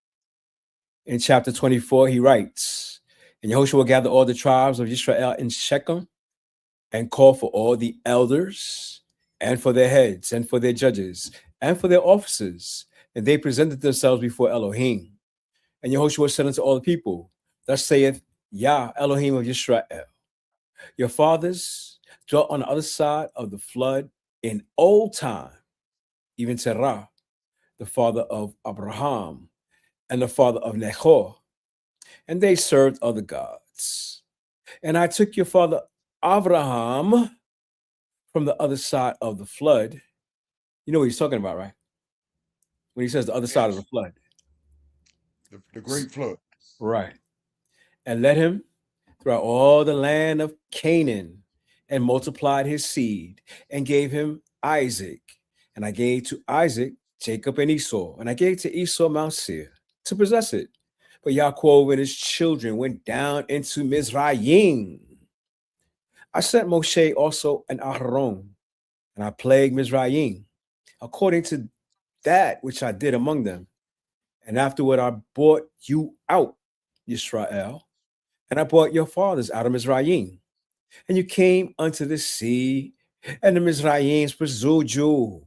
In chapter 24, he writes, and Yehoshua gathered all the tribes of Israel in Shechem and called for all the elders and for their heads and for their judges and for their officers. And they presented themselves before Elohim. And Yehoshua said unto all the people, thus saith Yah, Elohim of Israel, your fathers dwelt on the other side of the flood in old time, even Terah, the father of Abraham and the father of Nahor, and they served other gods. And I took your father Abraham from the other side of the flood. You know what he's talking about, right? When he says the other side of the flood. The great flood. Right. And led him throughout all the land of Canaan and multiplied his seed and gave him Isaac. And I gave to Isaac Jacob and Esau. And I gave to Esau Mount Seir to possess it. But Yaakov and his children went down into Mizraim. I sent Moshe also and Aharon, and I plagued Mizraim according to that which I did among them. And afterward I brought you out, Israel, and I brought your fathers out of Mizraim. And you came unto the sea, and the Mizraims pursued you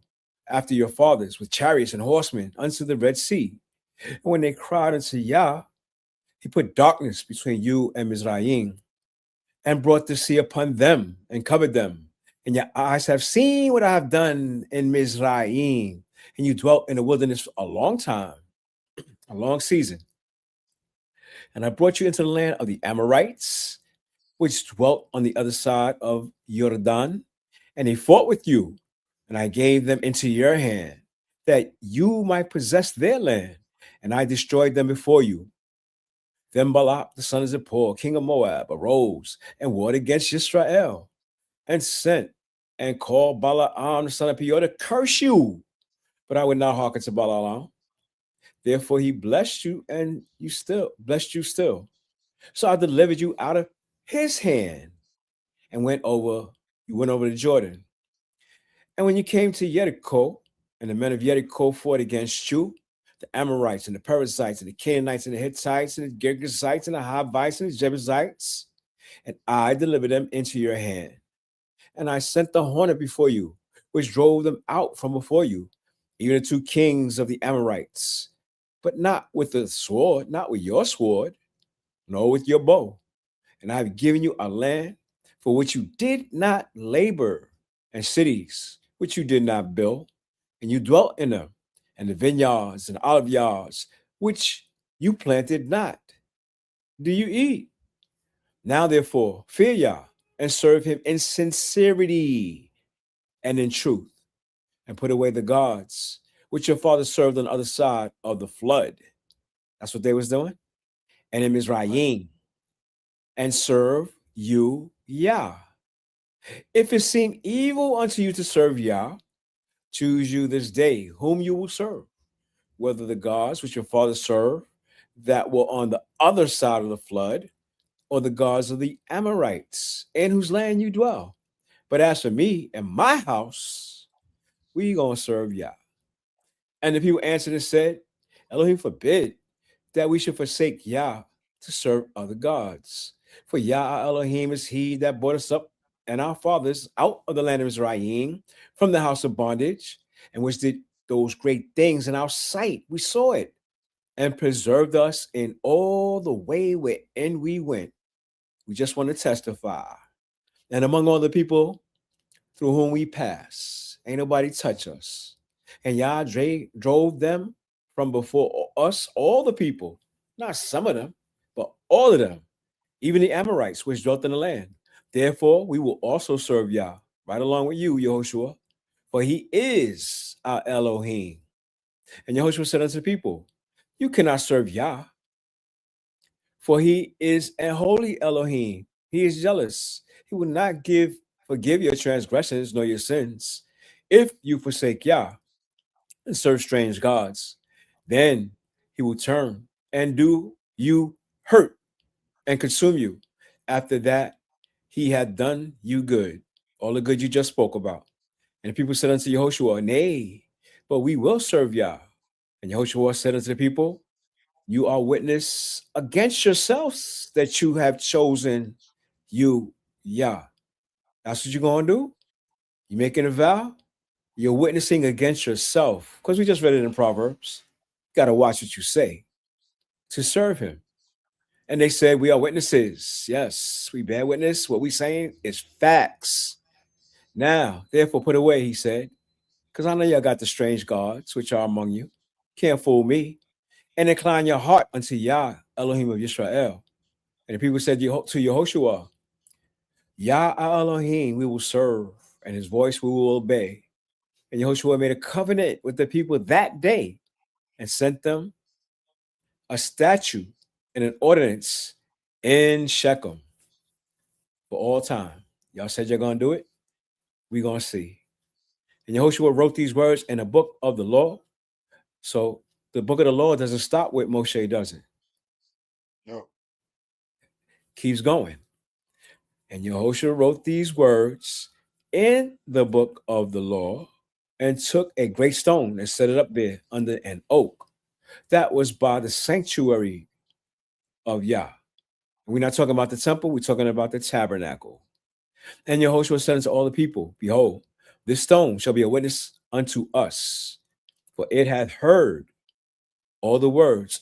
after your fathers with chariots and horsemen unto the Red Sea. And when they cried unto Yah, he put darkness between you and Mizraim, and brought the sea upon them, and covered them, and your eyes have seen what I have done in Mizraim, and you dwelt in the wilderness for a long time, a long season. And I brought you into the land of the Amorites, which dwelt on the other side of Jordan, and they fought with you, and I gave them into your hand, that you might possess their land, and I destroyed them before you. Then Balak, the son of Zippor, king of Moab, arose and warred against Israel, and sent and called Balaam, the son of Peor, to curse you. But I would not hearken to Balaam. Therefore he blessed you, and blessed you still. So I delivered you out of his hand, and you went over to Jordan. And when you came to Jericho, and the men of Jericho fought against you, the Amorites and the Perizzites and the Canaanites and the Hittites and the Girgashites and the Hivites and the Jebusites, and I delivered them into your hand. And I sent the hornet before you, which drove them out from before you, even the 2 kings of the Amorites, but not with the sword, not with your sword, nor with your bow. And I have given you a land for which you did not labor, and cities which you did not build, and you dwelt in them, and the vineyards and olive yards which you planted not. Do you eat? Now therefore, fear Yah and serve him in sincerity and in truth, and put away the gods which your father served on the other side of the flood. That's what they was doing. And in Mizraim, and serve you Yah. If it seem evil unto you to serve Yah, choose you this day whom you will serve, whether the gods which your father served that were on the other side of the flood, or the gods of the Amorites, in whose land you dwell. But as for me and my house, we gonna serve Yah. And the people answered and said, Elohim forbid that we should forsake Yah to serve other gods. For Yah our Elohim is he that brought us up and our fathers out of the land of Israel from the house of bondage, and which did those great things in our sight. We saw it, and preserved us in all the way wherein we went. We just want to testify. And among all the people through whom we pass, ain't nobody touch us. And Yah drove them from before us, all the people, not some of them, but all of them, even the Amorites which dwelt in the land. Therefore, we will also serve Yah, right along with you, Yehoshua, for he is our Elohim. And Yehoshua said unto the people, you cannot serve Yah, for he is a holy Elohim. He is jealous. He will not forgive your transgressions nor your sins. If you forsake Yah and serve strange gods, then he will turn and do you hurt and consume you. After that, he had done you good, all the good you just spoke about. And the people said unto Yehoshua, nay, but we will serve Yah. And Yehoshua said unto the people, you are witness against yourselves that you have chosen you Yah. That's what you're going to do? You making a vow? You're witnessing against yourself. Because we just read it in Proverbs. You got to watch what you say to serve him. And they said, we are witnesses. Yes, we bear witness. What we saying is facts. Now, therefore, put away, he said, because I know y'all got the strange gods which are among you. Can't fool me. And incline your heart unto Yah, Elohim of Israel. And the people said to Yehoshua, Yah, our Elohim, we will serve, and his voice we will obey. And Yehoshua made a covenant with the people that day and sent them a statute and an ordinance in Shechem for all time. Y'all said you're going to do it? We're going to see. And Yehoshua wrote these words in a book of the law. So the book of the law doesn't stop with Moshe, does it? No. Keeps going. And Yehoshua wrote these words in the book of the law and took a great stone and set it up there under an oak that was by the sanctuary of Yah. We're not talking about the temple, we're talking about the tabernacle. And Yehoshua said unto all the people, behold, this stone shall be a witness unto us, for it hath heard all the words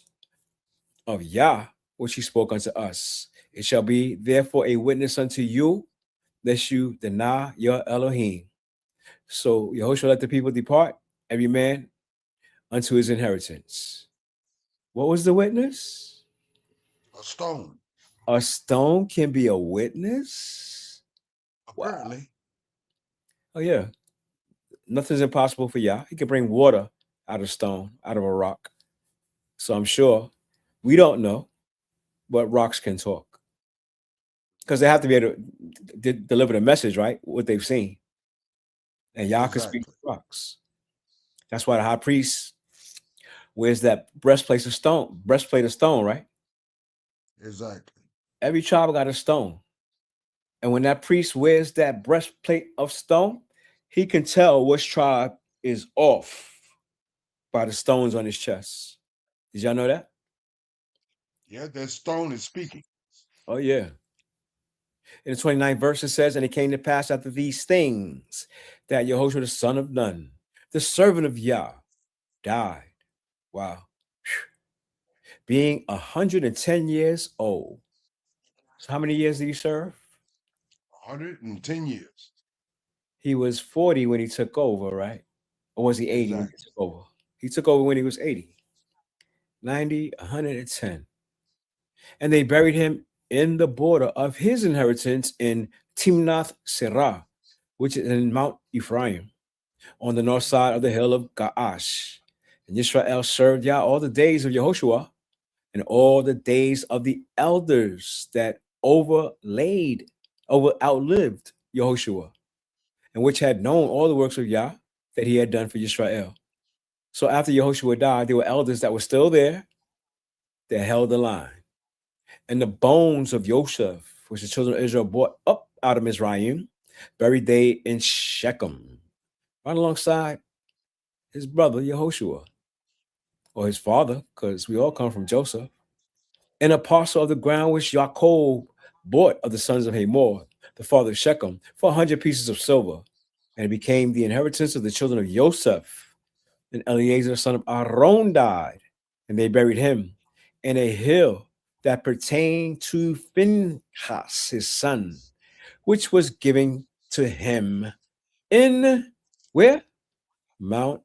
of Yah which he spoke unto us. It shall be therefore a witness unto you lest you deny your Elohim. So Yehoshua let the people depart, every man unto his inheritance. What was the witness? A stone, A stone can be a witness? Wow. apparently. Oh, yeah. Nothing's impossible for Yah. He can bring water out of stone, out of a rock. So I'm sure we don't know, but rocks can talk. Because they have to be able to deliver the message, right? What they've seen. And Yah can speak to Exactly. rocks. That's why the high priest wears that breastplate of stone, right? Exactly. Every tribe got a stone. And when that priest wears that breastplate of stone, he can tell which tribe is off by the stones on his chest. Did y'all know that? Yeah, that stone is speaking. Oh, yeah. In the 29th verse, it says, and it came to pass after these things that Yehoshua, the son of Nun, the servant of Yah, died. Wow. Being 110 years old. So how many years did he serve? 110 years. He was 40 when he took over, right? Or was he 80 when he Exactly. took over? He took over when he was 80. 90, 110. And they buried him in the border of his inheritance in Timnath Serah, which is in Mount Ephraim, on the north side of the hill of Gaash. And Israel served Yah all the days of Yehoshua and all the days of the elders that outlived Yehoshua, and which had known all the works of Yah that he had done for Israel. So after Yehoshua died, there were elders that were still there that held the line. And the bones of Yosef, which the children of Israel brought up out of Mizraim, buried they in Shechem, right alongside his brother Yehoshua, or his father, because we all come from Joseph. An apostle of the ground which Jacob bought of the sons of Hamor, the father of Shechem, for 100 pieces of silver. And it became the inheritance of the children of Joseph. And Eleazar, the son of Aaron, died, and they buried him in a hill that pertained to Phinehas, his son, which was given to him in where? Mount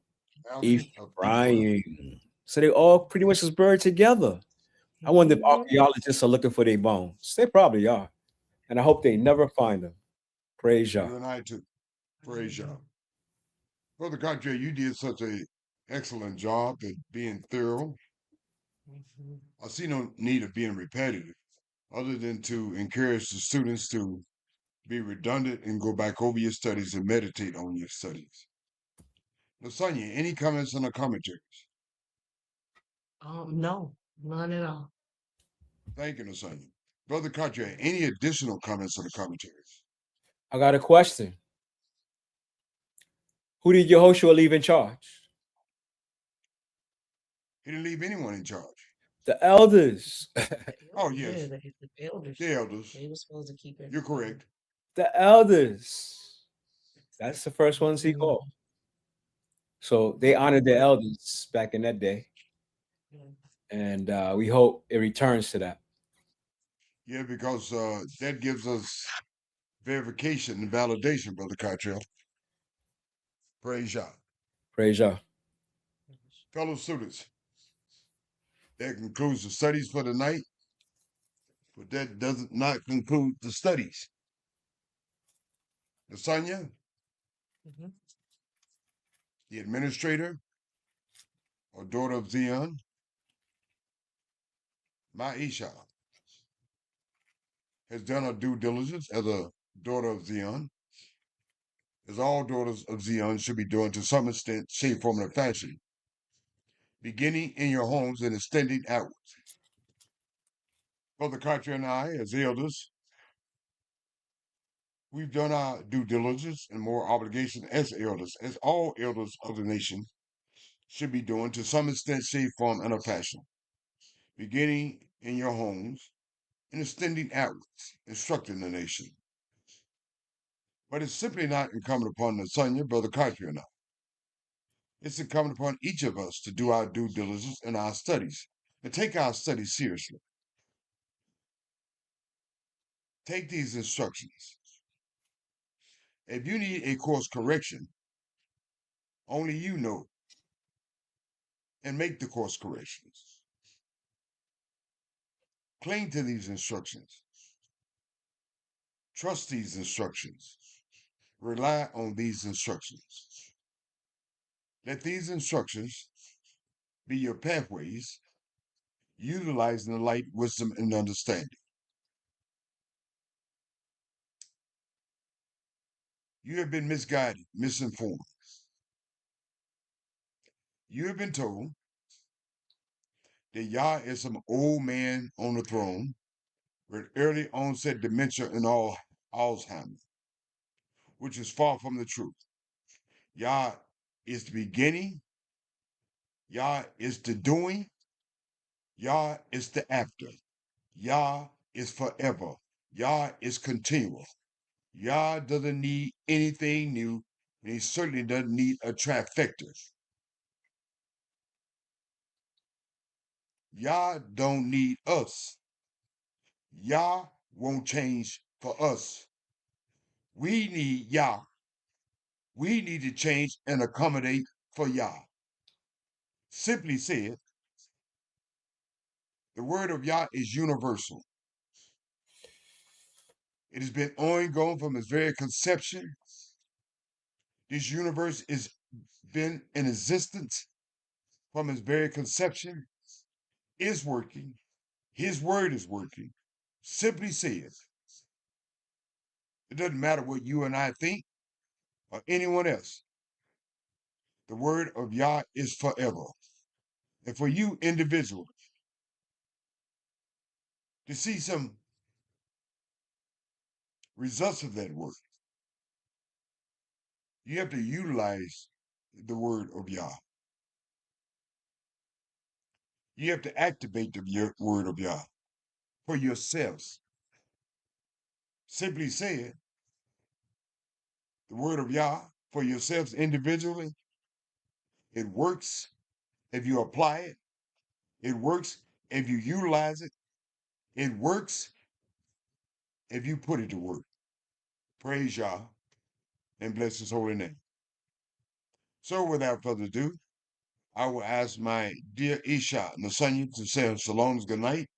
Mountain of Ephraim. Ephraim. So they all pretty much was buried together. I wonder if Mhm. archaeologists are looking for their bones. They probably are. And I hope they never find them. Praise Yah. You and I too. Praise Yah. Brother Cartier, you did such a excellent job at being thorough. Mhm. I see no need of being repetitive, other than to encourage the students to be redundant and go back over your studies and meditate on your studies. Lasagna, any comments on the commentaries? No, none at all. Thank you, Lasagna. Brother Cartier, any additional comments on the commentaries? I got a question. Who did Yehoshua leave in charge? He didn't leave anyone in charge. The elders. Oh, Yeah, yes, the elders. the elders. They were supposed to keep it. You're correct. The elders. That's the first ones he Mhm. called. So they honored the elders back in that day. And we hope it returns to that. Yeah, because that gives us verification and validation, Brother Cartier. Praise Yah. Praise Yah. Fellow students, that concludes the studies for the night, but that does not conclude the studies. Lasagna, Mhm. the administrator or daughter of Zion, Maisha, has done her due diligence as a daughter of Zion, as all daughters of Zion should be doing to some extent, shape, form, or fashion, beginning in your homes and extending outwards. Brother Cartier and I, as elders, we've done our due diligence and more obligation as elders, as all elders of the nation should be doing to some extent, shape, form, and a fashion, beginning in your homes and extending outwards, instructing the nation. But it's simply not incumbent upon Lasagna, Brother Cartier and I. It's incumbent upon each of us to do our due diligence in our studies and take our studies seriously. Take these instructions If you need a course correction, only you know and make the course corrections. Cling to these instructions. Trust these instructions. Rely on these instructions. Let these instructions be your pathways, utilizing the light, wisdom, and understanding. You have been misguided, misinformed. You have been told that Yah is some old man on the throne with early onset dementia and Alzheimer's, which is far from the truth. Yah is the beginning. Yah is the doing. Yah is the after. Yah is forever. Yah is continual. Yah doesn't need anything new, and he certainly doesn't need a trifecta. Yah don't need us. Yah won't change for us. We need Yah. We need to change and accommodate for Yah. Simply said, the word of Yah is universal. It has been ongoing from its very conception. This universe has been in existence from its very conception, is working. His word is working. Simply said, it doesn't matter what you and I think or anyone else. The word of Yah is forever. And for you individually to see some results of that word, you have to utilize the word of Yah. You have to activate the word of Yah for yourselves. Simply said, the word of Yah for yourselves individually, it works if you apply it. It works if you utilize it. It works if you put it to work. Praise Yah and bless his holy name. So without further ado, I will ask my dear Isha Nasanya to say her shalom's good night.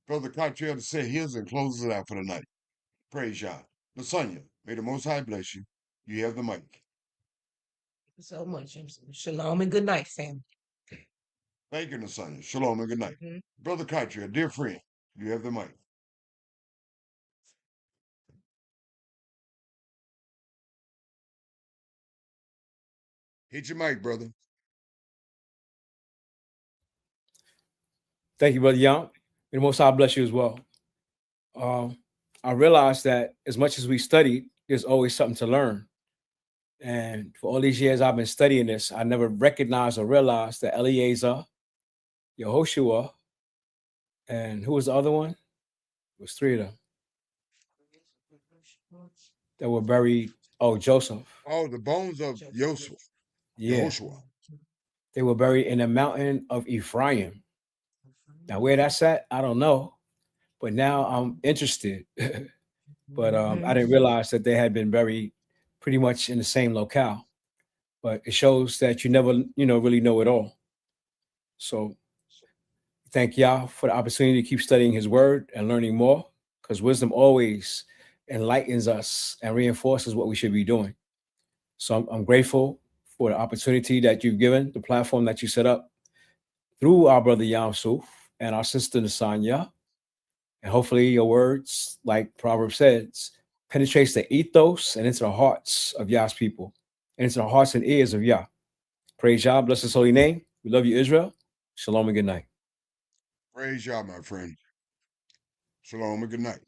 Brother Cottrell to say his and close it out for the night. Praise Yah. Nasanya, may the Most High bless you. You have the mic. Thank you so much. Shalom and good night, fam. Thank you, Nasanya. Shalom and good night. Mhm. Brother Cottrell, dear friend, you have the mic. Hit your mic, brother. Thank you, Brother Young. May the Most High bless you as well. I realized that as much as we studied, there's always something to learn. And for all these years I've been studying this, I never recognized or realized that Eliezer, Yehoshua, and who was the other one? It was three of them that were buried. Oh, Joseph. Oh, the bones of Joseph. Yeah. Joshua. They were buried in the mountain of Ephraim. Now, where that's at, I don't know. But now I'm interested. But I didn't realize that they had been buried pretty much in the same locale. But it shows that you never, really know it all. So thank Yah for the opportunity to keep studying his word and learning more, because wisdom always enlightens us and reinforces what we should be doing. So I'm grateful for the opportunity that you've given, the platform that you set up through our brother Yam Suf and our sister Nasanya. And hopefully your words, like Proverbs says, penetrates the ethos and into the hearts of Yah's people and into the hearts and ears of Yah. Praise Yah, bless his holy name. We love you, Israel. Shalom and good night. Praise Yah, my friend. Shalom and good night.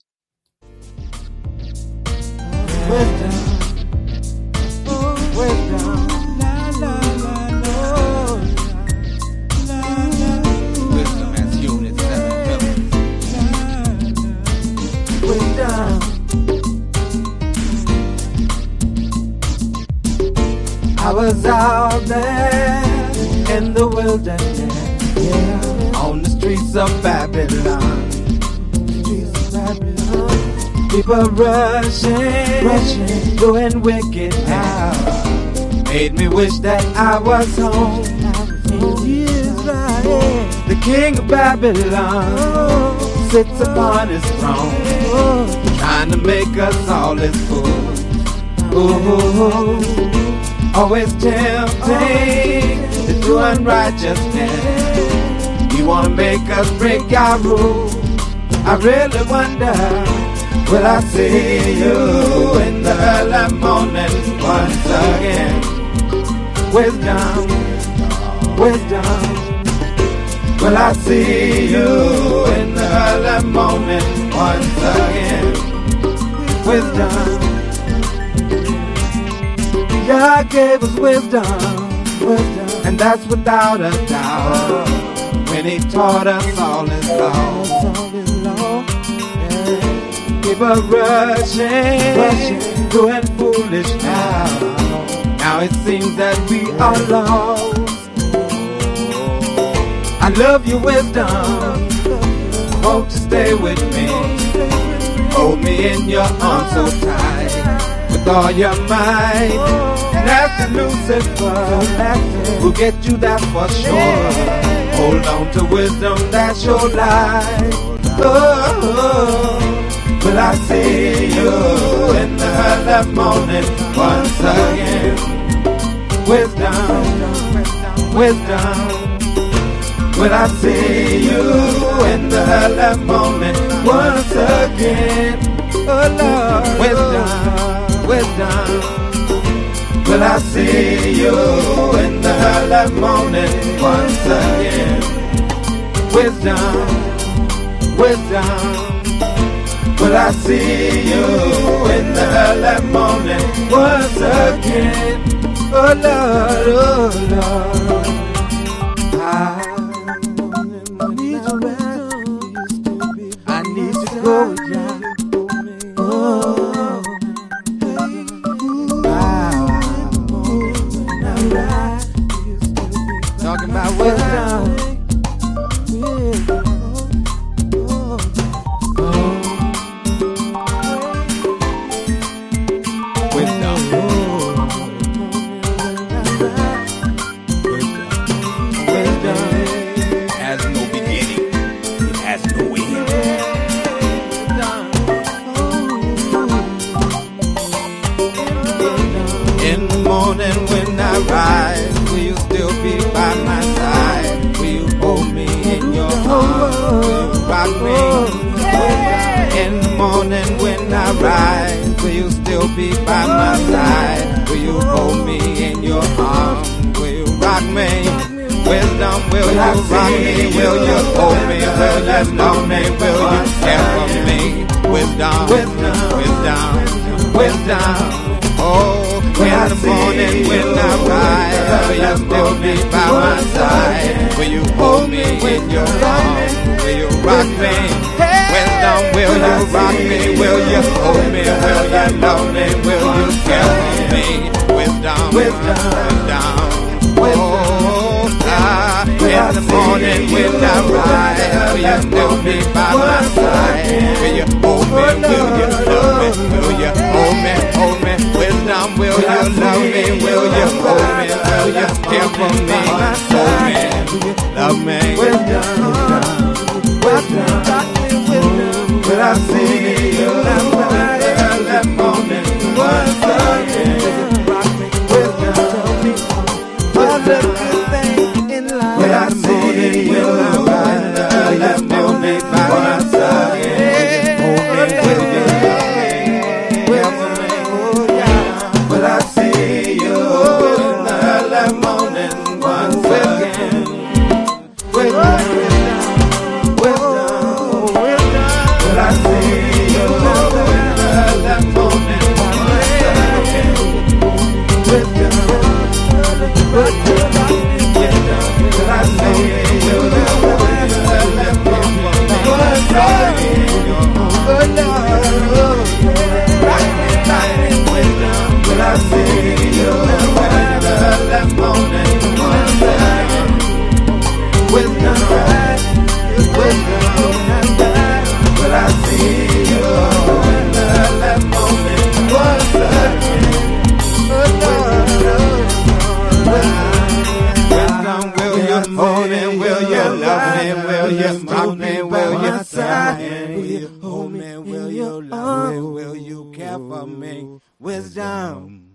Wisdom as unit 7 pillars. I was out there in the wilderness, on the streets of Babylon. People rushing, doing wicked now. Made me wish that I was home in Israel. The king of Babylon sits upon his throne, trying to make us all his fools. Ooh, always tempting to do unrighteousness. He wanna make us break our rules. I really wonder, will I see you in the early morning once again? Wisdom, wisdom. Will I see you in the early morning once again? Wisdom. God gave us wisdom, and that's without a doubt. When He taught us all His law. People rushing, doing foolish now. Now it seems that we are lost. I love your wisdom. Won't you stay with me? Hold me in your arms so tight, with all your might. Nasty Lucifer will get you, that's for sure. Hold on to wisdom, that's your life. Oh, will I see you in the early morning once again? Wisdom, wisdom. Will I see you in the early morning once again? Oh Lord, wisdom, wisdom. Will I see you in the early morning once again? Wisdom, wisdom. Will I see you in the early morning once again? Oh Lord, oh Lord. I need to go with you. Oh, talking about wisdom. Be by my side. Will you hold me in your arms? Will you rock me? Wisdom, will you rock me? Will you hold me? Will you love me? Will you care for me? Wisdom, wisdom, wisdom. Oh, in the morning when I rise, will you still be by my side? Will you hold me in your arms? Will you rock me? Wisdom, will you rock me? Will you hold me? Will you love me? Will you care for me? Wisdom, wisdom, oh, in the morning when I rise, will you still be by my side? Will you hold me? Will you love me? Will you hold me? Hold me? Wisdom, will you love me? Will you hold me? Will you care for me? Hold me, love me. Wisdom, wisdom. Will I see you in the early morning once again? What's a good thing in life? Will I see you in the early morning once again? Will I see you in the early morning once again? Will I see Will you hold me? Will you love me? Will you care for me? Wisdom.